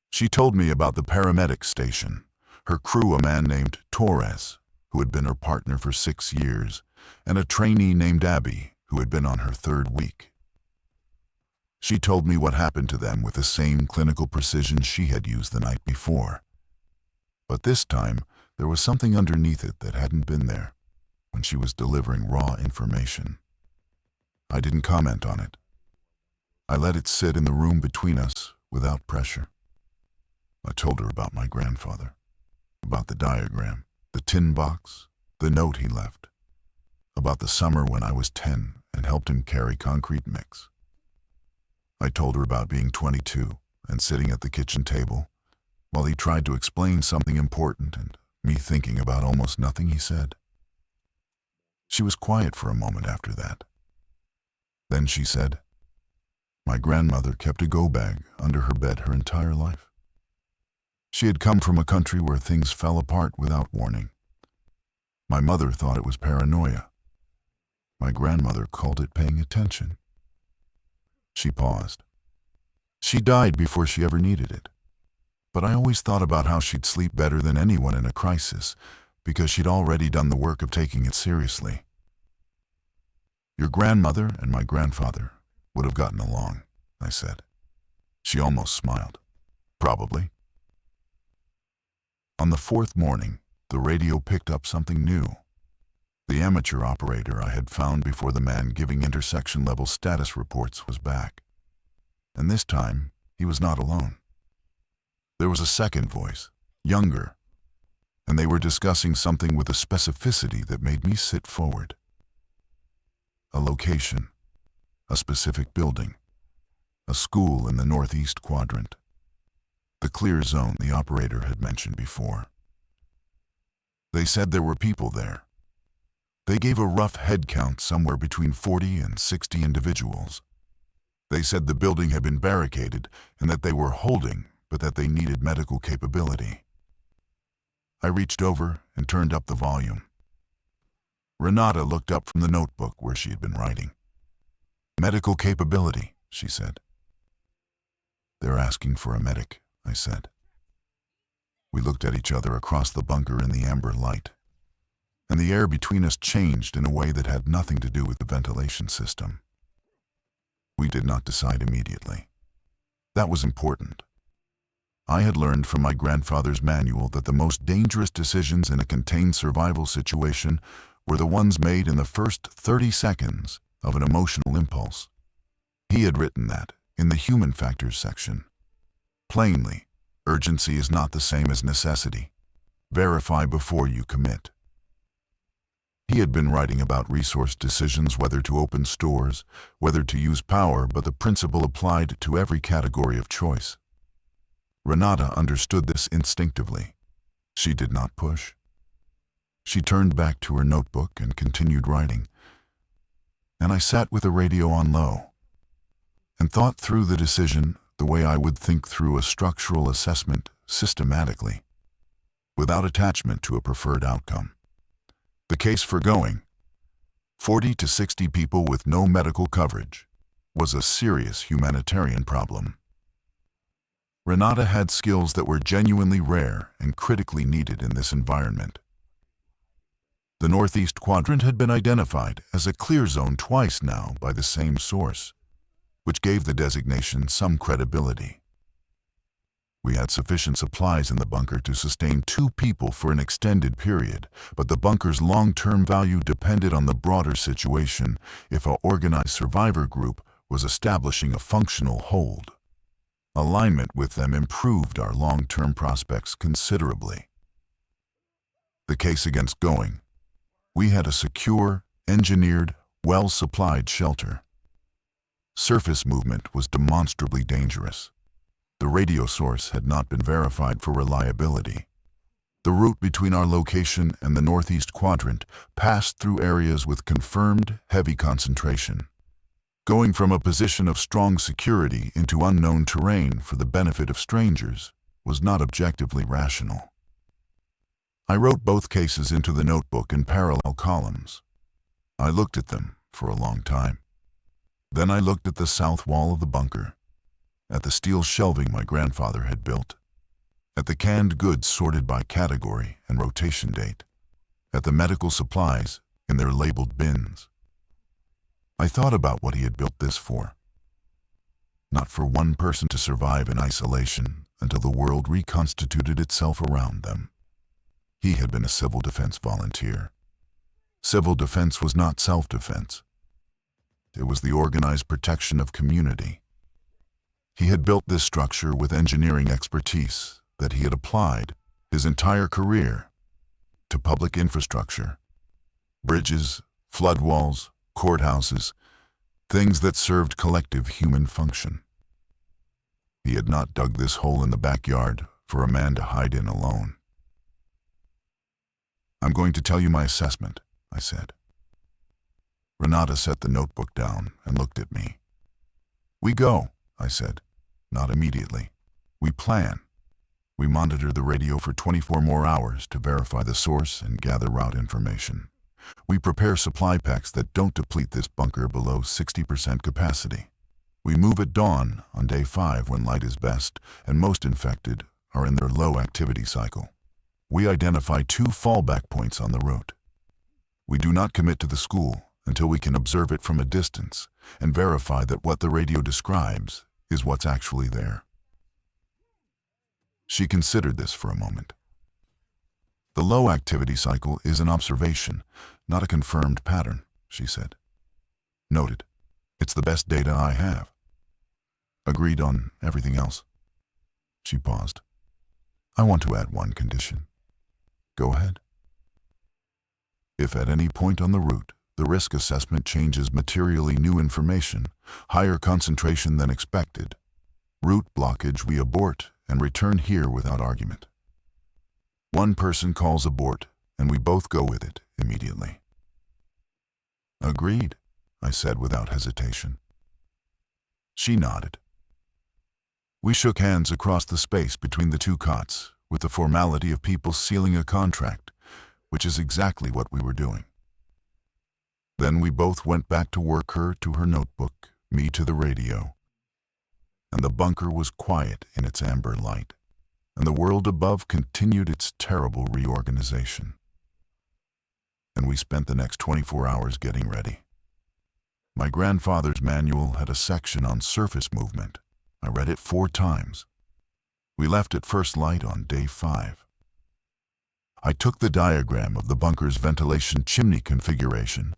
She told me about the paramedic station, her crew, a man named Torres, who had been her partner for 6 years, and a trainee named Abby, who had been on her 3rd week. She told me what happened to them with the same clinical precision she had used the night before. But this time, there was something underneath it that hadn't been there when she was delivering raw information. I didn't comment on it. I let it sit in the room between us without pressure. I told her about my grandfather, about the diagram, the tin box, the note he left, about the summer when I was 10 and helped him carry concrete mix. I told her about being 22 and sitting at the kitchen table while he tried to explain something important and me thinking about almost nothing he said. She was quiet for a moment after that. Then she said, "My grandmother kept a go bag under her bed her entire life. She had come from a country where things fell apart without warning. My mother thought it was paranoia. My grandmother called it paying attention." She paused. "She died before she ever needed it. But I always thought about how she'd sleep better than anyone in a crisis, because she'd already done the work of taking it seriously." "Your grandmother and my grandfather would have gotten along," I said. She almost smiled. "Probably." On the 4th morning, the radio picked up something new. The amateur operator I had found before the man giving intersection-level status reports was back. And this time, he was not alone. There was a second voice, younger, and they were discussing something with a specificity that made me sit forward. A location, a specific building, a school in the northeast quadrant. The clear zone the operator had mentioned before. They said there were people there. They gave a rough head count somewhere between 40 and 60 individuals. They said the building had been barricaded and that they were holding, but that they needed medical capability. I reached over and turned up the volume. Renata looked up from the notebook where she had been writing. "Medical capability," she said. "They're asking for a medic," I said. We looked at each other across the bunker in the amber light, and the air between us changed in a way that had nothing to do with the ventilation system. We did not decide immediately. That was important. I had learned from my grandfather's manual that the most dangerous decisions in a contained survival situation were the ones made in the first 30 seconds of an emotional impulse. He had written that in the human factors section. Plainly, urgency is not the same as necessity. Verify before you commit. He had been writing about resource decisions, whether to open stores, whether to use power, but the principle applied to every category of choice. Renata understood this instinctively. She did not push. She turned back to her notebook and continued writing, and I sat with the radio on low and thought through the decision the way I would think through a structural assessment systematically, without attachment to a preferred outcome. The case for going, 40 to 60 people with no medical coverage, was a serious humanitarian problem. Renata had skills that were genuinely rare and critically needed in this environment. The Northeast Quadrant had been identified as a clear zone twice now by the same source, which gave the designation some credibility. We had sufficient supplies in the bunker to sustain 2 people for an extended period, but the bunker's long-term value depended on the broader situation if an organized survivor group was establishing a functional hold. Alignment with them improved our long-term prospects considerably. The case against going. We had a secure, engineered, well-supplied shelter. Surface movement was demonstrably dangerous. The radio source had not been verified for reliability. The route between our location and the Northeast Quadrant passed through areas with confirmed heavy concentration. Going from a position of strong security into unknown terrain for the benefit of strangers was not objectively rational. I wrote both cases into the notebook in parallel columns. I looked at them for a long time. Then I looked at the south wall of the bunker, at the steel shelving my grandfather had built, at the canned goods sorted by category and rotation date, at the medical supplies in their labeled bins. I thought about what he had built this for. Not for one person to survive in isolation until the world reconstituted itself around them. He had been a civil defense volunteer. Civil defense was not self-defense. It was the organized protection of community. He had built this structure with engineering expertise that he had applied his entire career to public infrastructure, bridges, flood walls, courthouses, things that served collective human function. He had not dug this hole in the backyard for a man to hide in alone. "I'm going to tell you my assessment," I said. Renata set the notebook down and looked at me. "We go," I said. "Not immediately. We plan. We monitor the radio for 24 more hours to verify the source and gather route information. We prepare supply packs that don't deplete this bunker below 60% capacity. We move at dawn on day 5 when light is best and most infected are in their low activity cycle. We identify 2 fallback points on the route. We do not commit to the school until we can observe it from a distance and verify that what the radio describes is what's actually there." She considered this for a moment. "The low activity cycle is an observation, not a confirmed pattern," she said. "Noted. It's the best data I have. Agreed on everything else." She paused. "I want to add one condition." "Go ahead." "If at any point on the route the risk assessment changes materially new information, higher concentration than expected, route blockage, we abort and return here without argument. One person calls abort, and we both go with it immediately." "Agreed," I said without hesitation. She nodded. We shook hands across the space between the 2 cots, with the formality of people sealing a contract, which is exactly what we were doing. Then we both went back to work, her to her notebook, me to the radio. And the bunker was quiet in its amber light, and the world above continued its terrible reorganization. And we spent the next 24 hours getting ready. My grandfather's manual had a section on surface movement. I read it 4 times. We left at first light on day 5. I took the diagram of the bunker's ventilation chimney configuration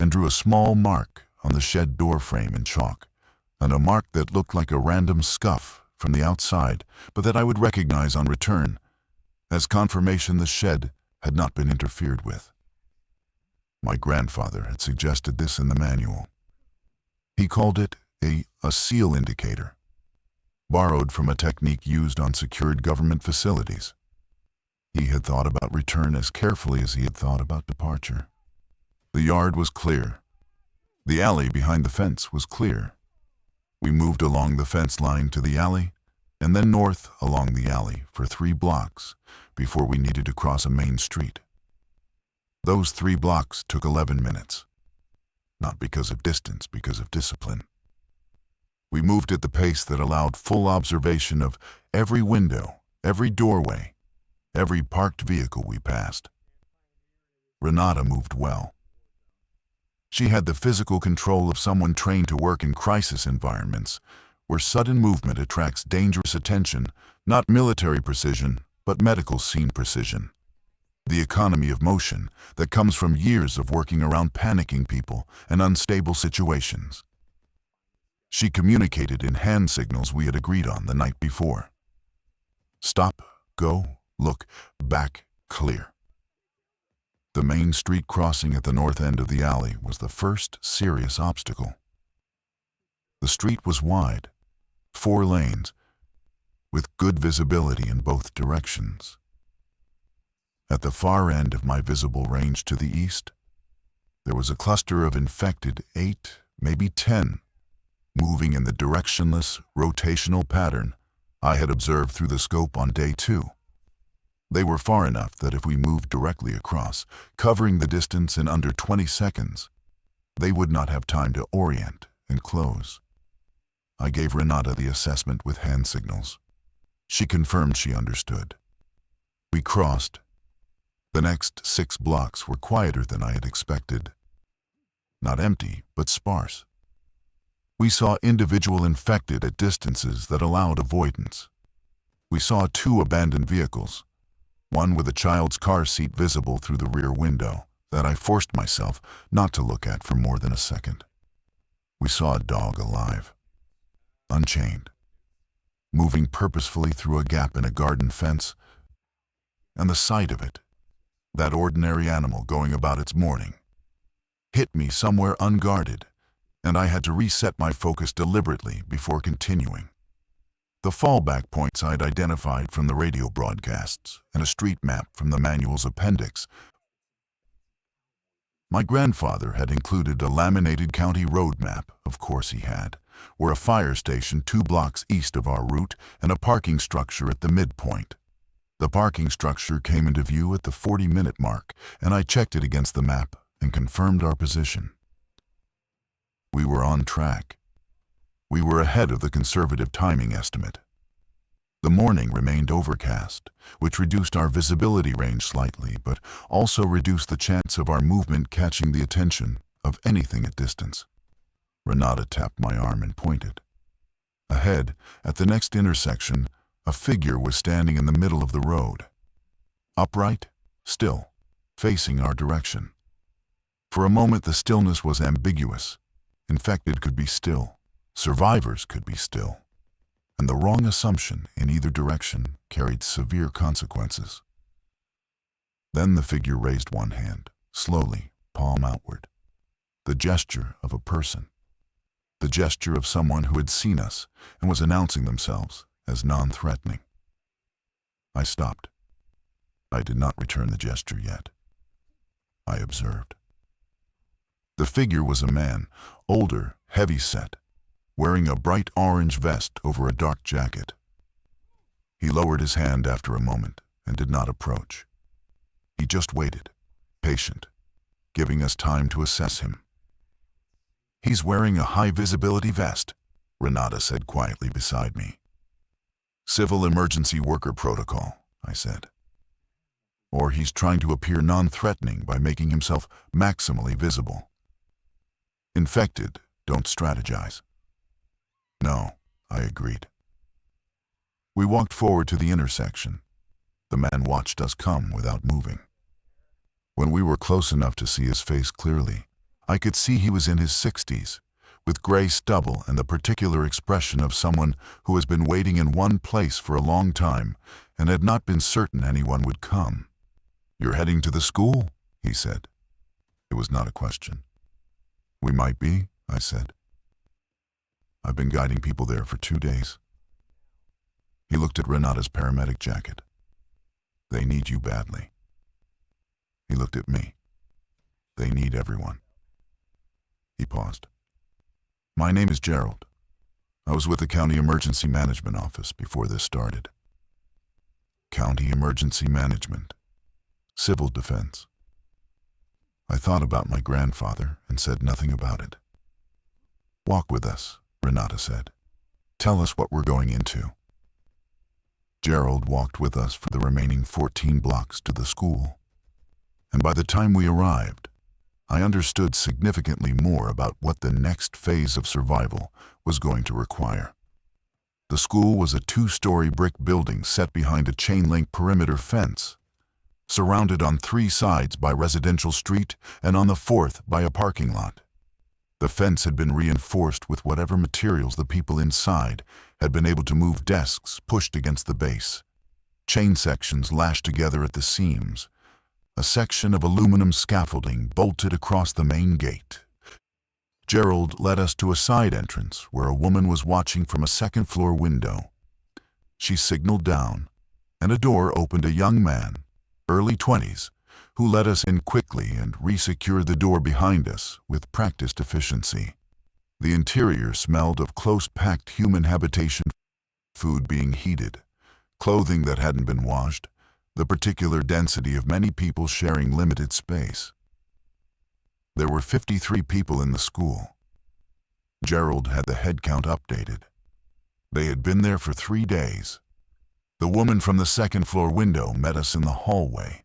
and drew a small mark on the shed door frame in chalk, and a mark that looked like a random scuff from the outside, but that I would recognize on return as confirmation the shed had not been interfered with. My grandfather had suggested this in the manual. He called it a seal indicator, borrowed from a technique used on secured government facilities. He had thought about return as carefully as he had thought about departure. The yard was clear. The alley behind the fence was clear. We moved along the fence line to the alley, and then north along the alley for 3 blocks before we needed to cross a main street. Those 3 blocks took 11 minutes. Not because of distance, because of discipline. We moved at the pace that allowed full observation of every window, every doorway, every parked vehicle we passed. Renata moved well. She had the physical control of someone trained to work in crisis environments, where sudden movement attracts dangerous attention, not military precision, but medical scene precision. The economy of motion that comes from years of working around panicking people and unstable situations. She communicated in hand signals we had agreed on the night before. Stop, go, look, back, clear. The main street crossing at the north end of the alley was the first serious obstacle. The street was wide, 4 lanes, with good visibility in both directions. At the far end of my visible range to the east, there was a cluster of infected 8, maybe 10, moving in the directionless, rotational pattern I had observed through the scope on day 2. They were far enough that if we moved directly across, covering the distance in under 20 seconds, they would not have time to orient and close. I gave Renata the assessment with hand signals. She confirmed she understood. We crossed. The next 6 blocks were quieter than I had expected. Not empty, but sparse. We saw individual infected at distances that allowed avoidance. We saw 2 abandoned vehicles, one with a child's car seat visible through the rear window that I forced myself not to look at for more than a second. We saw a dog alive, unchained, moving purposefully through a gap in a garden fence, and the sight of it, that ordinary animal going about its morning, hit me somewhere unguarded, and I had to reset my focus deliberately before continuing. The fallback points I'd identified from the radio broadcasts and a street map from the manual's appendix. My grandfather had included a laminated county road map, of course he had, where a fire station 2 blocks east of our route and a parking structure at the midpoint. The parking structure came into view at the 40-minute mark, and I checked it against the map and confirmed our position. We were on track. We were ahead of the conservative timing estimate. The morning remained overcast, which reduced our visibility range slightly, but also reduced the chance of our movement catching the attention of anything at distance. Renata tapped my arm and pointed. Ahead, at the next intersection, a figure was standing in the middle of the road. Upright, still, facing our direction. For a moment the stillness was ambiguous. Infected could be still. Survivors could be still. And the wrong assumption in either direction carried severe consequences. Then the figure raised one hand, slowly, palm outward. The gesture of a person. The gesture of someone who had seen us and was announcing themselves as non-threatening. I stopped. I did not return the gesture yet. I observed. The figure was a man, older, heavy-set, wearing a bright orange vest over a dark jacket. He lowered his hand after a moment and did not approach. He just waited, patient, giving us time to assess him. "He's wearing a high-visibility vest," Renata said quietly beside me. "Civil emergency worker protocol," I said. "Or he's trying to appear non-threatening by making himself maximally visible. Infected don't strategize." "No," I agreed. We walked forward to the intersection. The man watched us come without moving. When we were close enough to see his face clearly, I could see he was in his 60s, with gray stubble and the particular expression of someone who has been waiting in one place for a long time and had not been certain anyone would come. "You're heading to the school?" he said. It was not a question. "We might be," I said. "I've been guiding people there for 2 days." He looked at Renata's paramedic jacket. "They need you badly." He looked at me. "They need everyone." He paused. "My name is Gerald. I was with the County Emergency Management Office before this started. County Emergency Management. Civil defense. I thought about my grandfather and said nothing about it. "Walk with us," Renata said. "Tell us what we're going into." Gerald walked with us for the remaining 14 blocks to the school. And by the time we arrived, I understood significantly more about what the next phase of survival was going to require. The school was a 2-story brick building set behind a chain-link perimeter fence, surrounded on 3 sides by residential street and on the 4th by a parking lot. The fence had been reinforced with whatever materials the people inside had been able to move. Desks pushed against the base, chain sections lashed together at the seams, a section of aluminum scaffolding bolted across the main gate. Gerald led us to a side entrance where a woman was watching from a second-floor window. She signaled down, and a door opened. A young man, early 20s, who let us in quickly and resecured the door behind us with practiced efficiency. The interior smelled of close-packed human habitation, food being heated, clothing that hadn't been washed, the particular density of many people sharing limited space. There were 53 people in the school. Gerald had the head count updated. They had been there for 3 days. The woman from the second-floor window met us in the hallway.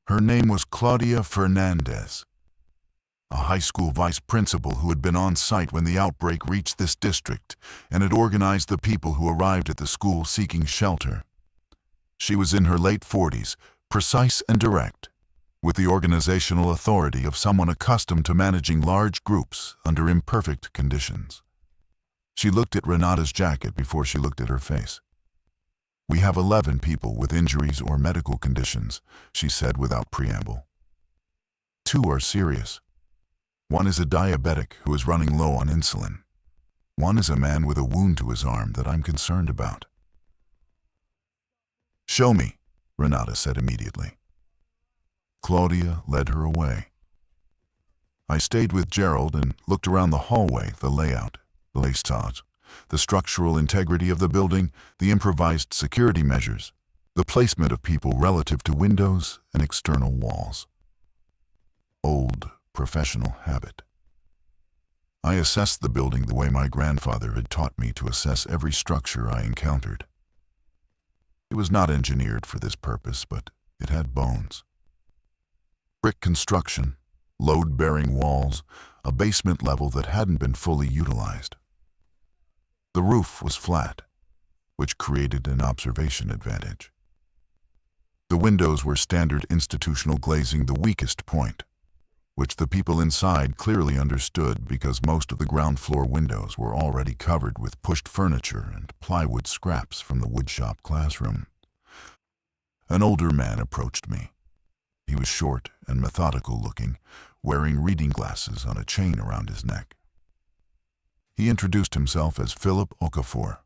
Her name was Claudia Fernandez, a high school vice principal who had been on site when the outbreak reached this district and had organized the people who arrived at the school seeking shelter. She was in her late 40s, precise and direct, with the organizational authority of someone accustomed to managing large groups under imperfect conditions. She looked at Renata's jacket before she looked at her face. "We have 11 people with injuries or medical conditions," she said without preamble. 2 are serious. 1 is a diabetic who is running low on insulin. 1 is a man with a wound to his arm that I'm concerned about. "Show me," Renata said immediately. Claudia led her away. I stayed with Gerald and looked around the hallway, the layout, the facades, the structural integrity of the building, the improvised security measures, the placement of people relative to windows and external walls. Old professional habit. I assessed the building the way my grandfather had taught me to assess every structure I encountered. It was not engineered for this purpose, but it had bones. Brick construction, load-bearing walls, a basement level that hadn't been fully utilized. The roof was flat, which created an observation advantage. The windows were standard institutional glazing, the weakest point, which the people inside clearly understood because most of the ground floor windows were already covered with pushed furniture and plywood scraps from the woodshop classroom. An older man approached me. He was short and methodical looking, wearing reading glasses on a chain around his neck. He introduced himself as Philip Okafor,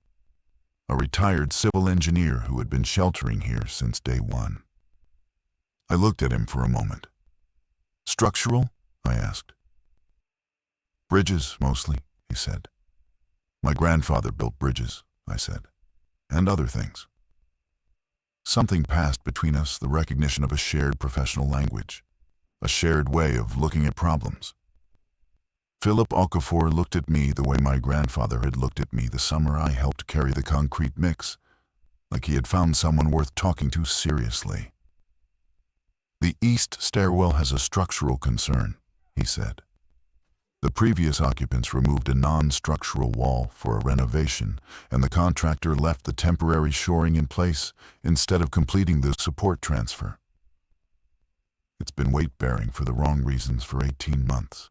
a retired civil engineer who had been sheltering here since day 1. I looked at him for a moment. "Structural?" I asked. "Bridges, mostly," he said. "My grandfather built bridges," I said, "and other things." Something passed between us, the recognition of a shared professional language, a shared way of looking at problems. Philip Okafor looked at me the way my grandfather had looked at me the summer I helped carry the concrete mix, like he had found someone worth talking to seriously. "The east stairwell has a structural concern," he said. The previous occupants removed a non-structural wall for a renovation, and the contractor left the temporary shoring in place instead of completing the support transfer. It's been weight-bearing for the wrong reasons for 18 months.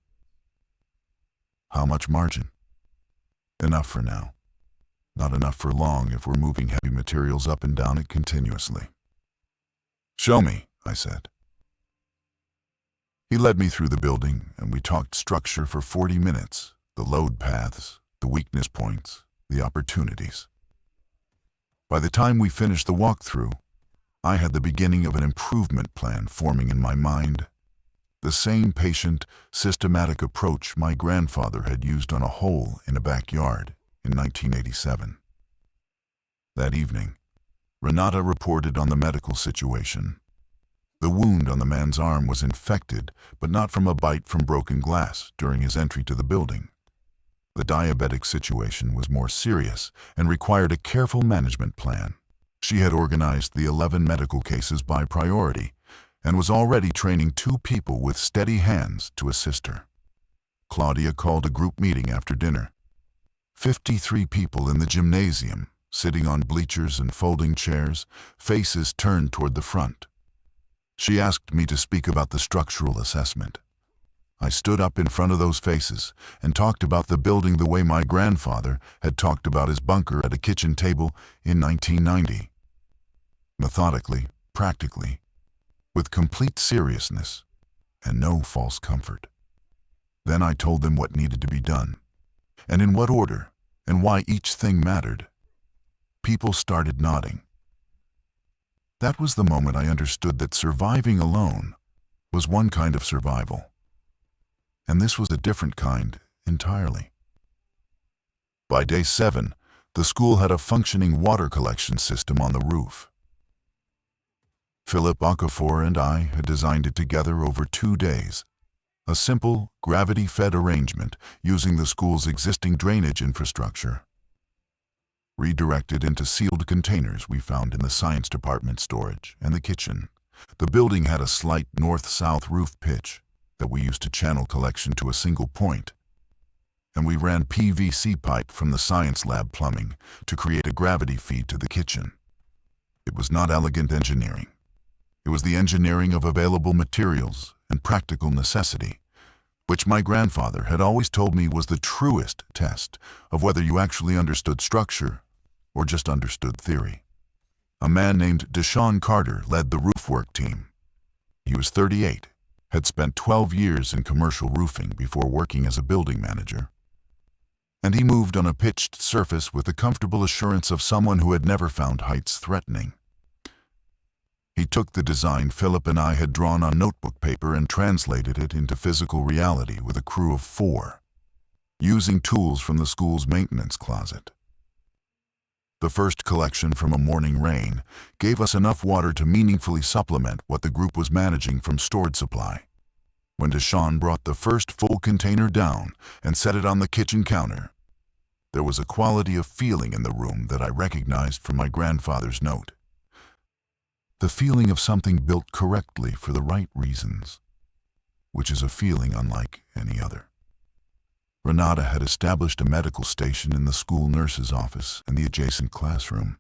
How much margin? Enough for now. Not enough for long if we're moving heavy materials up and down it continuously. "Show me," I said. He led me through the building, and we talked structure for 40 minutes, the load paths, the weakness points, the opportunities. By the time we finished the walkthrough, I had the beginning of an improvement plan forming in my mind. The same patient, systematic approach my grandfather had used on a hole in a backyard in 1987. That evening, Renata reported on the medical situation. The wound on the man's arm was infected, but not from a bite from broken glass during his entry to the building. The diabetic situation was more serious and required a careful management plan. She had organized the 11 medical cases by priority and was already training 2 people with steady hands to assist her. Claudia called a group meeting after dinner. 53 people in the gymnasium, sitting on bleachers and folding chairs, faces turned toward the front. She asked me to speak about the structural assessment. I stood up in front of those faces and talked about the building the way my grandfather had talked about his bunker at a kitchen table in 1990. Methodically, practically, with complete seriousness and no false comfort. Then I told them what needed to be done, and in what order, and why each thing mattered. People started nodding. That was the moment I understood that surviving alone was one kind of survival, and this was a different kind entirely. By day 7, the school had a functioning water collection system on the roof. Philip Okafor and I had designed it together over 2 days, a simple, gravity-fed arrangement using the school's existing drainage infrastructure. Redirected into sealed containers we found in the science department storage and the kitchen. The building had a slight north-south roof pitch that we used to channel collection to a single point, and we ran PVC pipe from the science lab plumbing to create a gravity feed to the kitchen. It was not elegant engineering. It was the engineering of available materials and practical necessity, which my grandfather had always told me was the truest test of whether you actually understood structure or just understood theory. A man named Deshaun Carter led the roof work team. He was 38, had spent 12 years in commercial roofing before working as a building manager, and he moved on a pitched surface with the comfortable assurance of someone who had never found heights threatening. He took the design Philip and I had drawn on notebook paper and translated it into physical reality with a crew of 4, using tools from the school's maintenance closet. The first collection from a morning rain gave us enough water to meaningfully supplement what the group was managing from stored supply. When Deshaun brought the first full container down and set it on the kitchen counter, there was a quality of feeling in the room that I recognized from my grandfather's note. The feeling of something built correctly for the right reasons, which is a feeling unlike any other. Renata had established a medical station in the school nurse's office and the adjacent classroom.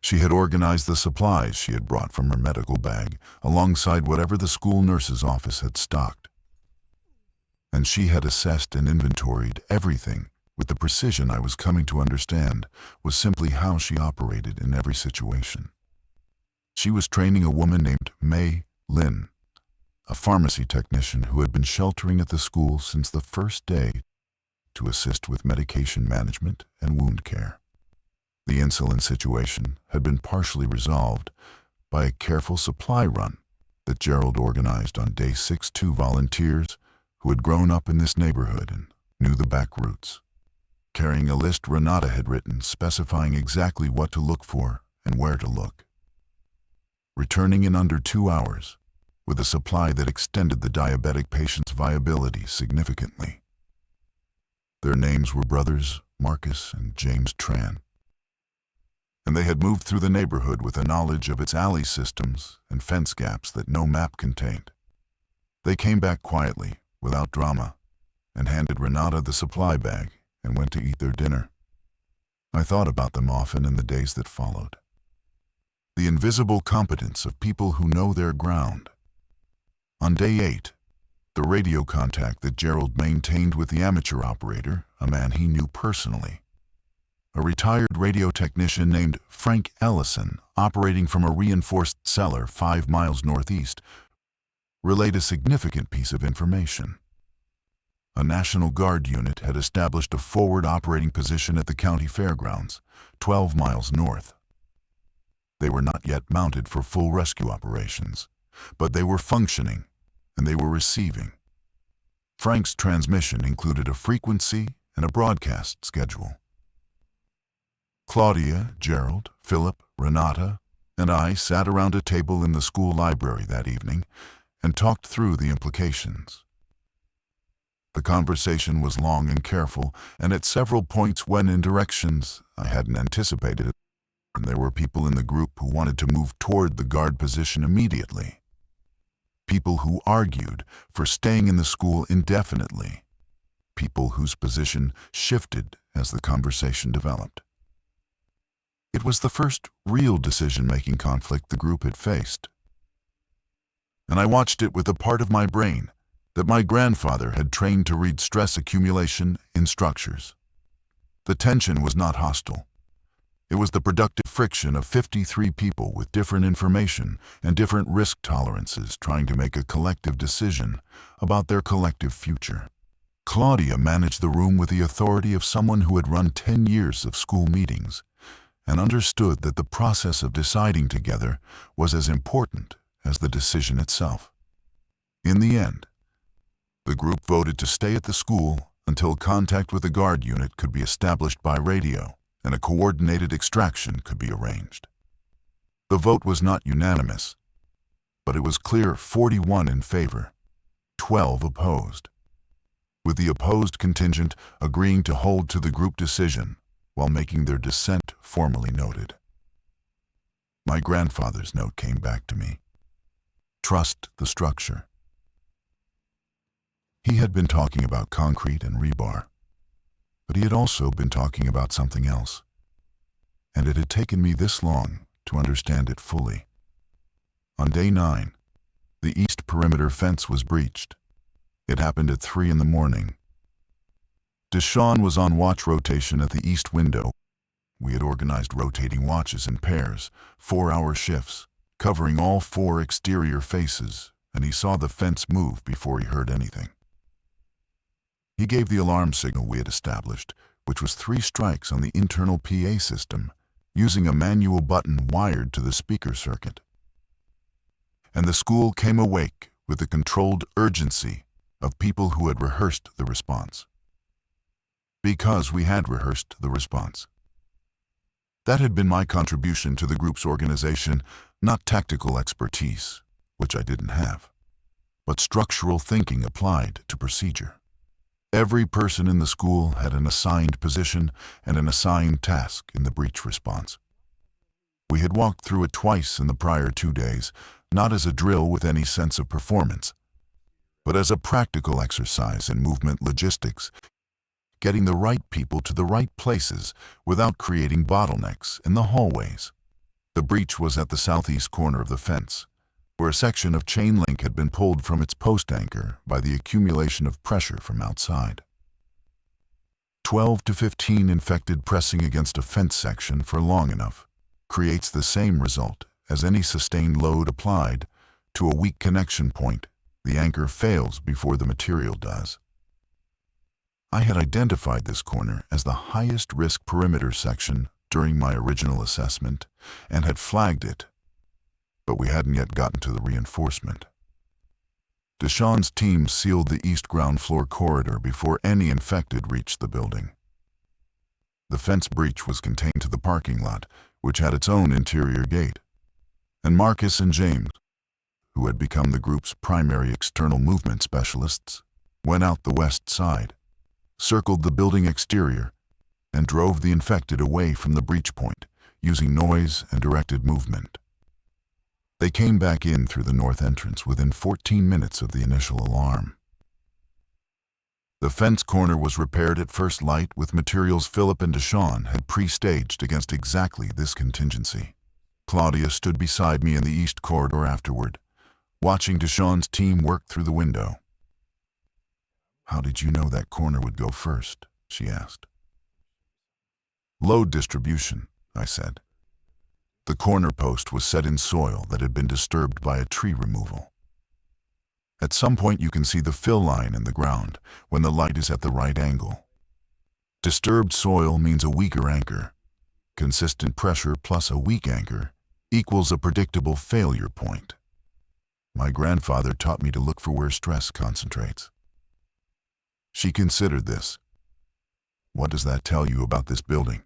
She had organized the supplies she had brought from her medical bag alongside whatever the school nurse's office had stocked. And she had assessed and inventoried everything with the precision I was coming to understand was simply how she operated in every situation. She was training a woman named May Lin, a pharmacy technician who had been sheltering at the school since the first day to assist with medication management and wound care. The insulin situation had been partially resolved by a careful supply run that Gerald organized on day 6 to volunteers who had grown up in this neighborhood and knew the back routes, carrying a list Renata had written specifying exactly what to look for and where to look. Returning in under 2 hours, with a supply that extended the diabetic patient's viability significantly. Their names were brothers Marcus and James Tran, and they had moved through the neighborhood with a knowledge of its alley systems and fence gaps that no map contained. They came back quietly, without drama, and handed Renata the supply bag and went to eat their dinner. I thought about them often in the days that followed. The invisible competence of people who know their ground. On day 8, the radio contact that Gerald maintained with the amateur operator, a man he knew personally, a retired radio technician named Frank Ellison, operating from a reinforced cellar 5 miles northeast, relayed a significant piece of information. A National Guard unit had established a forward operating position at the county fairgrounds, 12 miles north. They were not yet mounted for full rescue operations, but they were functioning, and they were receiving. Frank's transmission included a frequency and a broadcast schedule. Claudia, Gerald, Philip, Renata, and I sat around a table in the school library that evening and talked through the implications. The conversation was long and careful, and at several points went in directions I hadn't anticipated, and there were people in the group who wanted to move toward the guard position immediately. People who argued for staying in the school indefinitely. People whose position shifted as the conversation developed. It was the first real decision-making conflict the group had faced. And I watched it with a part of my brain that my grandfather had trained to read stress accumulation in structures. The tension was not hostile. It was the productive friction of 53 people with different information and different risk tolerances trying to make a collective decision about their collective future. Claudia managed the room with the authority of someone who had run 10 years of school meetings and understood that the process of deciding together was as important as the decision itself. In the end, the group voted to stay at the school until contact with the guard unit could be established by radio and a coordinated extraction could be arranged. The vote was not unanimous, but it was clear 41 in favor, 12 opposed, with the opposed contingent agreeing to hold to the group decision while making their dissent formally noted. My grandfather's note came back to me. Trust the structure. He had been talking about concrete and rebar, but he had also been talking about something else, and it had taken me this long to understand it fully. On day 9, the east perimeter fence was breached. It happened at 3 a.m. Deshawn was on watch rotation at the east window. We had organized rotating watches in pairs, 4-hour shifts, covering all 4 exterior faces, and he saw the fence move before he heard anything. He gave the alarm signal we had established, which was 3 strikes on the internal PA system, using a manual button wired to the speaker circuit. And the school came awake with the controlled urgency of people who had rehearsed the response. Because we had rehearsed the response. That had been my contribution to the group's organization, not tactical expertise, which I didn't have, but structural thinking applied to procedure. Every person in the school had an assigned position and an assigned task in the breach response. We had walked through it twice in the prior 2 days, not as a drill with any sense of performance, but as a practical exercise in movement logistics, getting the right people to the right places without creating bottlenecks in the hallways. The breach was at the southeast corner of the fence, where a section of chain link had been pulled from its post anchor by the accumulation of pressure from outside. 12 to 15 infected pressing against a fence section for long enough creates the same result as any sustained load applied to a weak connection point. The anchor fails before the material does. I had identified this corner as the highest risk perimeter section during my original assessment and had flagged it, but we hadn't yet gotten to the reinforcement. Deshawn's team sealed the east ground floor corridor before any infected reached the building. The fence breach was contained to the parking lot, which had its own interior gate, and Marcus and James, who had become the group's primary external movement specialists, went out the west side, circled the building exterior, and drove the infected away from the breach point using noise and directed movement. They came back in through the north entrance within 14 minutes of the initial alarm. The fence corner was repaired at first light with materials Philip and Deshawn had pre-staged against exactly this contingency. Claudia stood beside me in the east corridor afterward, watching Deshawn's team work through the window. "How did you know that corner would go first?" she asked. "Load distribution," I said. The corner post was set in soil that had been disturbed by a tree removal. At some point you can see the fill line in the ground when the light is at the right angle. Disturbed soil means a weaker anchor. Consistent pressure plus a weak anchor equals a predictable failure point. My grandfather taught me to look for where stress concentrates. She considered this. What does that tell you about this building?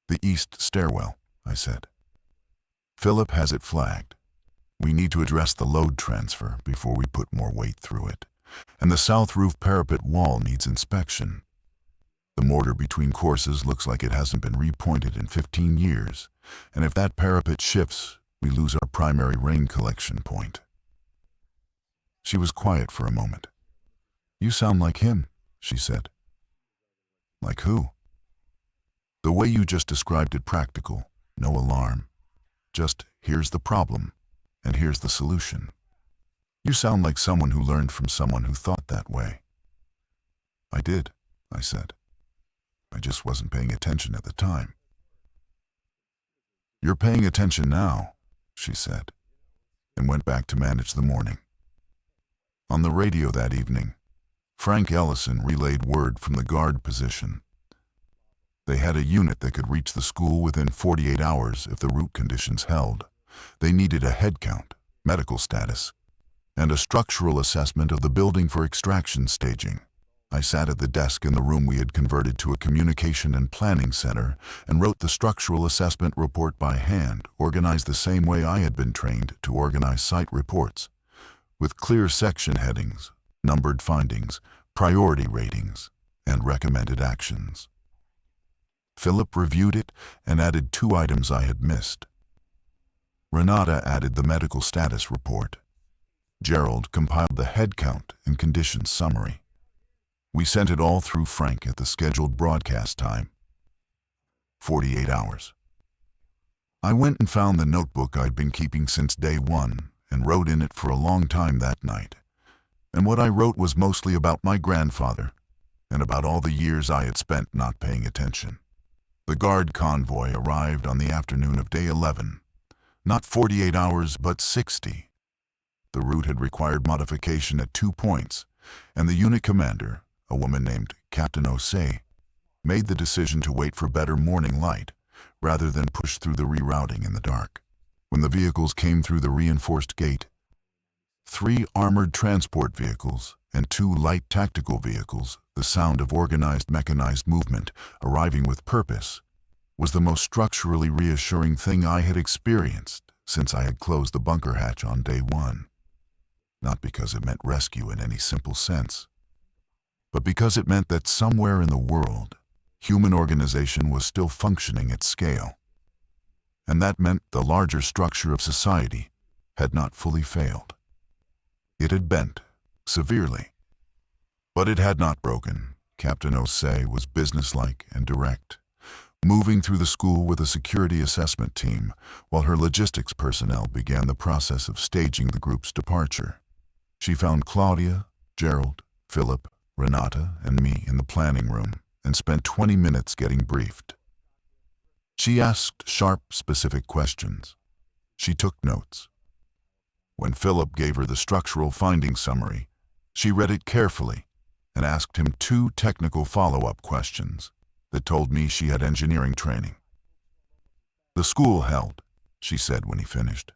The east stairwell, I said. Philip has it flagged. We need to address the load transfer before we put more weight through it. And the south roof parapet wall needs inspection. The mortar between courses looks like it hasn't been repointed in 15 years, and if that parapet shifts, we lose our primary rain collection point. She was quiet for a moment. You sound like him, she said. Like who? The way you just described it, practical, no alarm. Just, here's the problem, and here's the solution. You sound like someone who learned from someone who thought that way. I did, I said. I just wasn't paying attention at the time. You're paying attention now, she said, and went back to manage the morning. On the radio that evening, Frank Ellison relayed word from the guard position. They had a unit that could reach the school within 48 hours if the route conditions held. They needed a head count, medical status, and a structural assessment of the building for extraction staging. I sat at the desk in the room we had converted to a communication and planning center and wrote the structural assessment report by hand, organized the same way I had been trained to organize site reports, with clear section headings, numbered findings, priority ratings, and recommended actions. Philip reviewed it and added 2 items I had missed. Renata added the medical status report. Gerald compiled the head count and conditions summary. We sent it all through Frank at the scheduled broadcast time. 48 hours. I went and found the notebook I'd been keeping since day one and wrote in it for a long time that night. And what I wrote was mostly about my grandfather and about all the years I had spent not paying attention. The guard convoy arrived on the afternoon of day 11. Not 48 hours, but 60. The route had required modification at 2 points, and the unit commander, a woman named Captain Osei, made the decision to wait for better morning light rather than push through the rerouting in the dark. When the vehicles came through the reinforced gate, 3 armored transport vehicles and 2 light tactical vehicles, the sound of organized mechanized movement arriving with purpose, was the most structurally reassuring thing I had experienced since I had closed the bunker hatch on day 1. Not because it meant rescue in any simple sense, but because it meant that somewhere in the world, human organization was still functioning at scale. And that meant the larger structure of society had not fully failed. It had bent, severely. But it had not broken. Captain Osei was businesslike and direct, moving through the school with a security assessment team, while her logistics personnel began the process of staging the group's departure. She found Claudia, Gerald, Philip, Renata, and me in the planning room and spent 20 minutes getting briefed. She asked sharp, specific questions. She took notes. When Philip gave her the structural finding summary, she read it carefully and asked him 2 technical follow-up questions that told me she had engineering training. The school held, she said when he finished.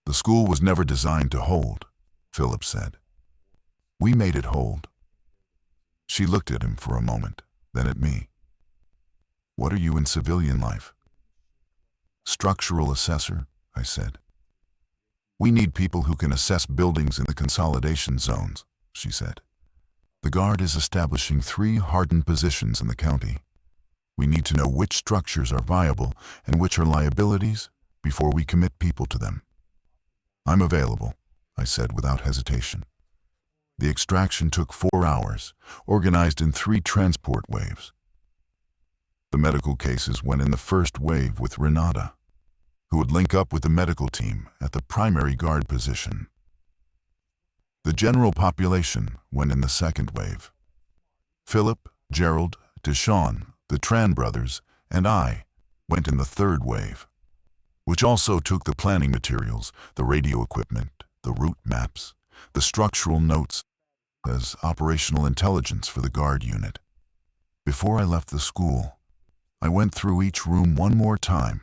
The school was never designed to hold, Philip said. We made it hold. She looked at him for a moment, then at me. What are you in civilian life? Structural assessor, I said. We need people who can assess buildings in the consolidation zones, she said. The Guard is establishing 3 hardened positions in the county. We need to know which structures are viable and which are liabilities before we commit people to them. I'm available, I said without hesitation. The extraction took 4 hours, organized in 3 transport waves. The medical cases went in the first wave with Renata, who would link up with the medical team at the primary guard position. The general population went in the second wave. Philip, Gerald, Deshawn, the Tran brothers, and I went in the third wave, which also took the planning materials, the radio equipment, the route maps, the structural notes as operational intelligence for the guard unit. Before I left the school, I went through each room one more time,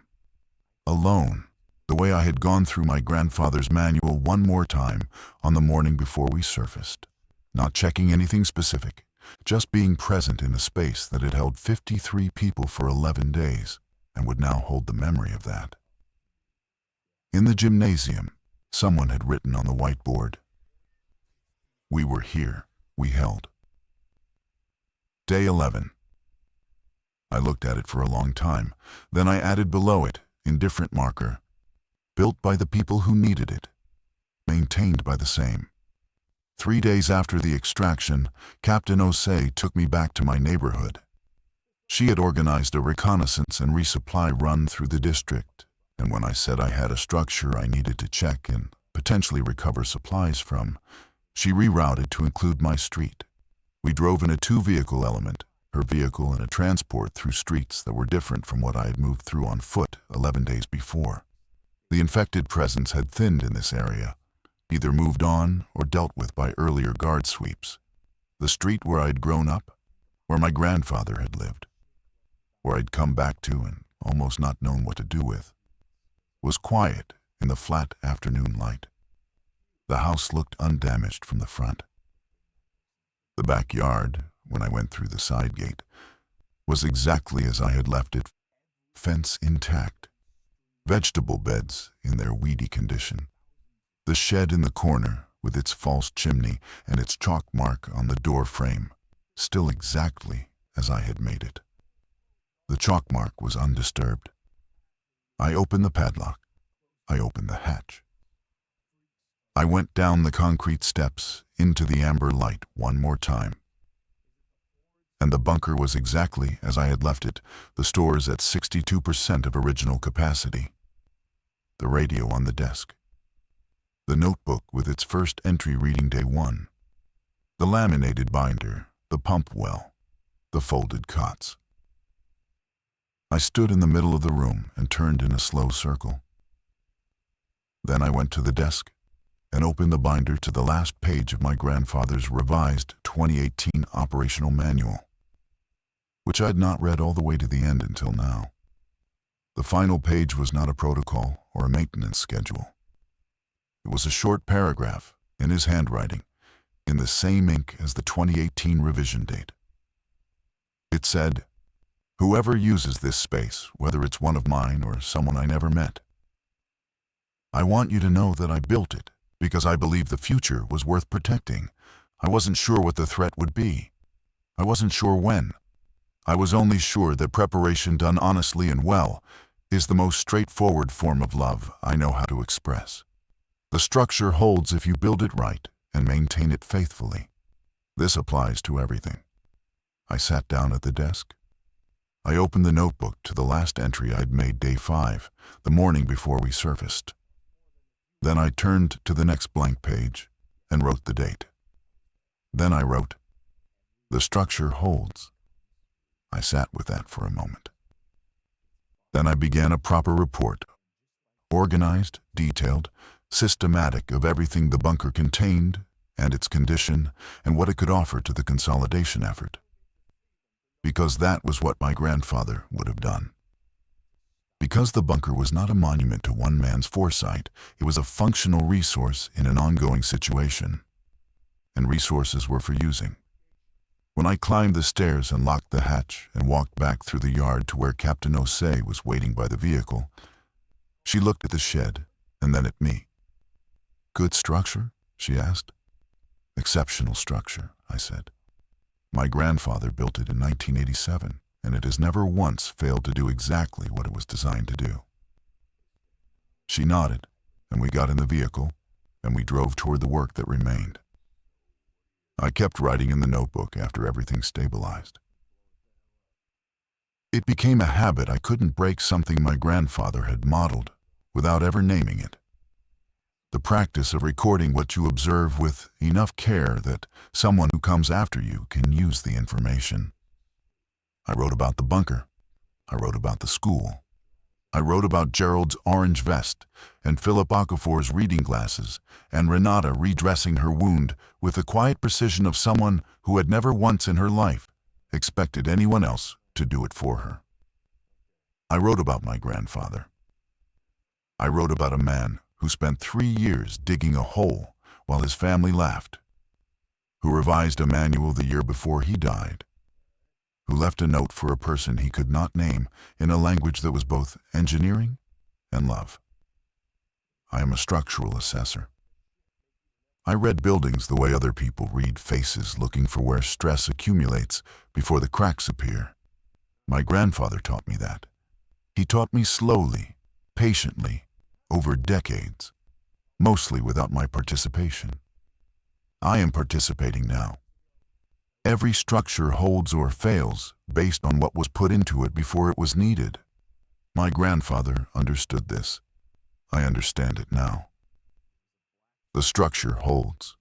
alone, the way I had gone through my grandfather's manual one more time on the morning before we surfaced, not checking anything specific, just being present in a space that had held 53 people for 11 days and would now hold the memory of that. In the gymnasium, someone had written on the whiteboard, "We were here, we held." Day 11. I looked at it for a long time, then I added below it, in different marker, "Built by the people who needed it, maintained by the same." 3 days after the extraction, Captain Osei took me back to my neighborhood. She had organized a reconnaissance and resupply run through the district, and when I said I had a structure I needed to check and potentially recover supplies from, she rerouted to include my street. We drove in a 2-vehicle element, her vehicle and a transport, through streets that were different from what I had moved through on foot 11 days before. The infected presence had thinned in this area, either moved on or dealt with by earlier guard sweeps. The street where I'd grown up, where my grandfather had lived, where I'd come back to and almost not known what to do with, was quiet in the flat afternoon light. The house looked undamaged from the front. The backyard, when I went through the side gate, was exactly as I had left it, fence intact, vegetable beds in their weedy condition. The shed in the corner, with its false chimney and its chalk mark on the door frame, still exactly as I had made it. The chalk mark was undisturbed. I opened the padlock. I opened the hatch. I went down the concrete steps into the amber light one more time. And the bunker was exactly as I had left it, the stores at 62% of original capacity. The radio on the desk. The notebook with its first entry reading day 1. The laminated binder, the pump well, the folded cots. I stood in the middle of the room and turned in a slow circle. Then I went to the desk and opened the binder to the last page of my grandfather's revised 2018 operational manual, which I had not read all the way to the end until now. The final page was not a protocol or a maintenance schedule. It was a short paragraph, in his handwriting, in the same ink as the 2018 revision date. It said, "Whoever uses this space, whether it's one of mine or someone I never met, I want you to know that I built it because I believed the future was worth protecting. I wasn't sure what the threat would be. I wasn't sure when. I was only sure that preparation done honestly and well is the most straightforward form of love I know how to express. The structure holds if you build it right and maintain it faithfully. This applies to everything." I sat down at the desk. I opened the notebook to the last entry I'd made day 5, the morning before we surfaced. Then I turned to the next blank page and wrote the date. Then I wrote, "The structure holds." I sat with that for a moment. Then I began a proper report, organized, detailed, systematic, of everything the bunker contained and its condition and what it could offer to the consolidation effort. Because that was what my grandfather would have done. Because the bunker was not a monument to one man's foresight, it was a functional resource in an ongoing situation. And resources were for using. When I climbed the stairs and locked the hatch and walked back through the yard to where Captain Osei was waiting by the vehicle, she looked at the shed and then at me. "Good structure?" she asked. "Exceptional structure," I said. "My grandfather built it in 1987, and it has never once failed to do exactly what it was designed to do." She nodded, and we got in the vehicle, and we drove toward the work that remained. I kept writing in the notebook after everything stabilized. It became a habit. I couldn't break something my grandfather had modeled without ever naming it. The practice of recording what you observe with enough care that someone who comes after you can use the information. I wrote about the bunker. I wrote about the school. I wrote about Gerald's orange vest and Philip Okafor's reading glasses and Renata redressing her wound with the quiet precision of someone who had never once in her life expected anyone else to do it for her. I wrote about my grandfather. I wrote about a man who spent 3 years digging a hole while his family laughed, who revised a manual the year before he died, who left a note for a person he could not name in a language that was both engineering and love. I am a structural assessor. I read buildings the way other people read faces, looking for where stress accumulates before the cracks appear. My grandfather taught me that. He taught me slowly, patiently, over decades, mostly without my participation. I am participating now. Every structure holds or fails based on what was put into it before it was needed. My grandfather understood this. I understand it now. The structure holds.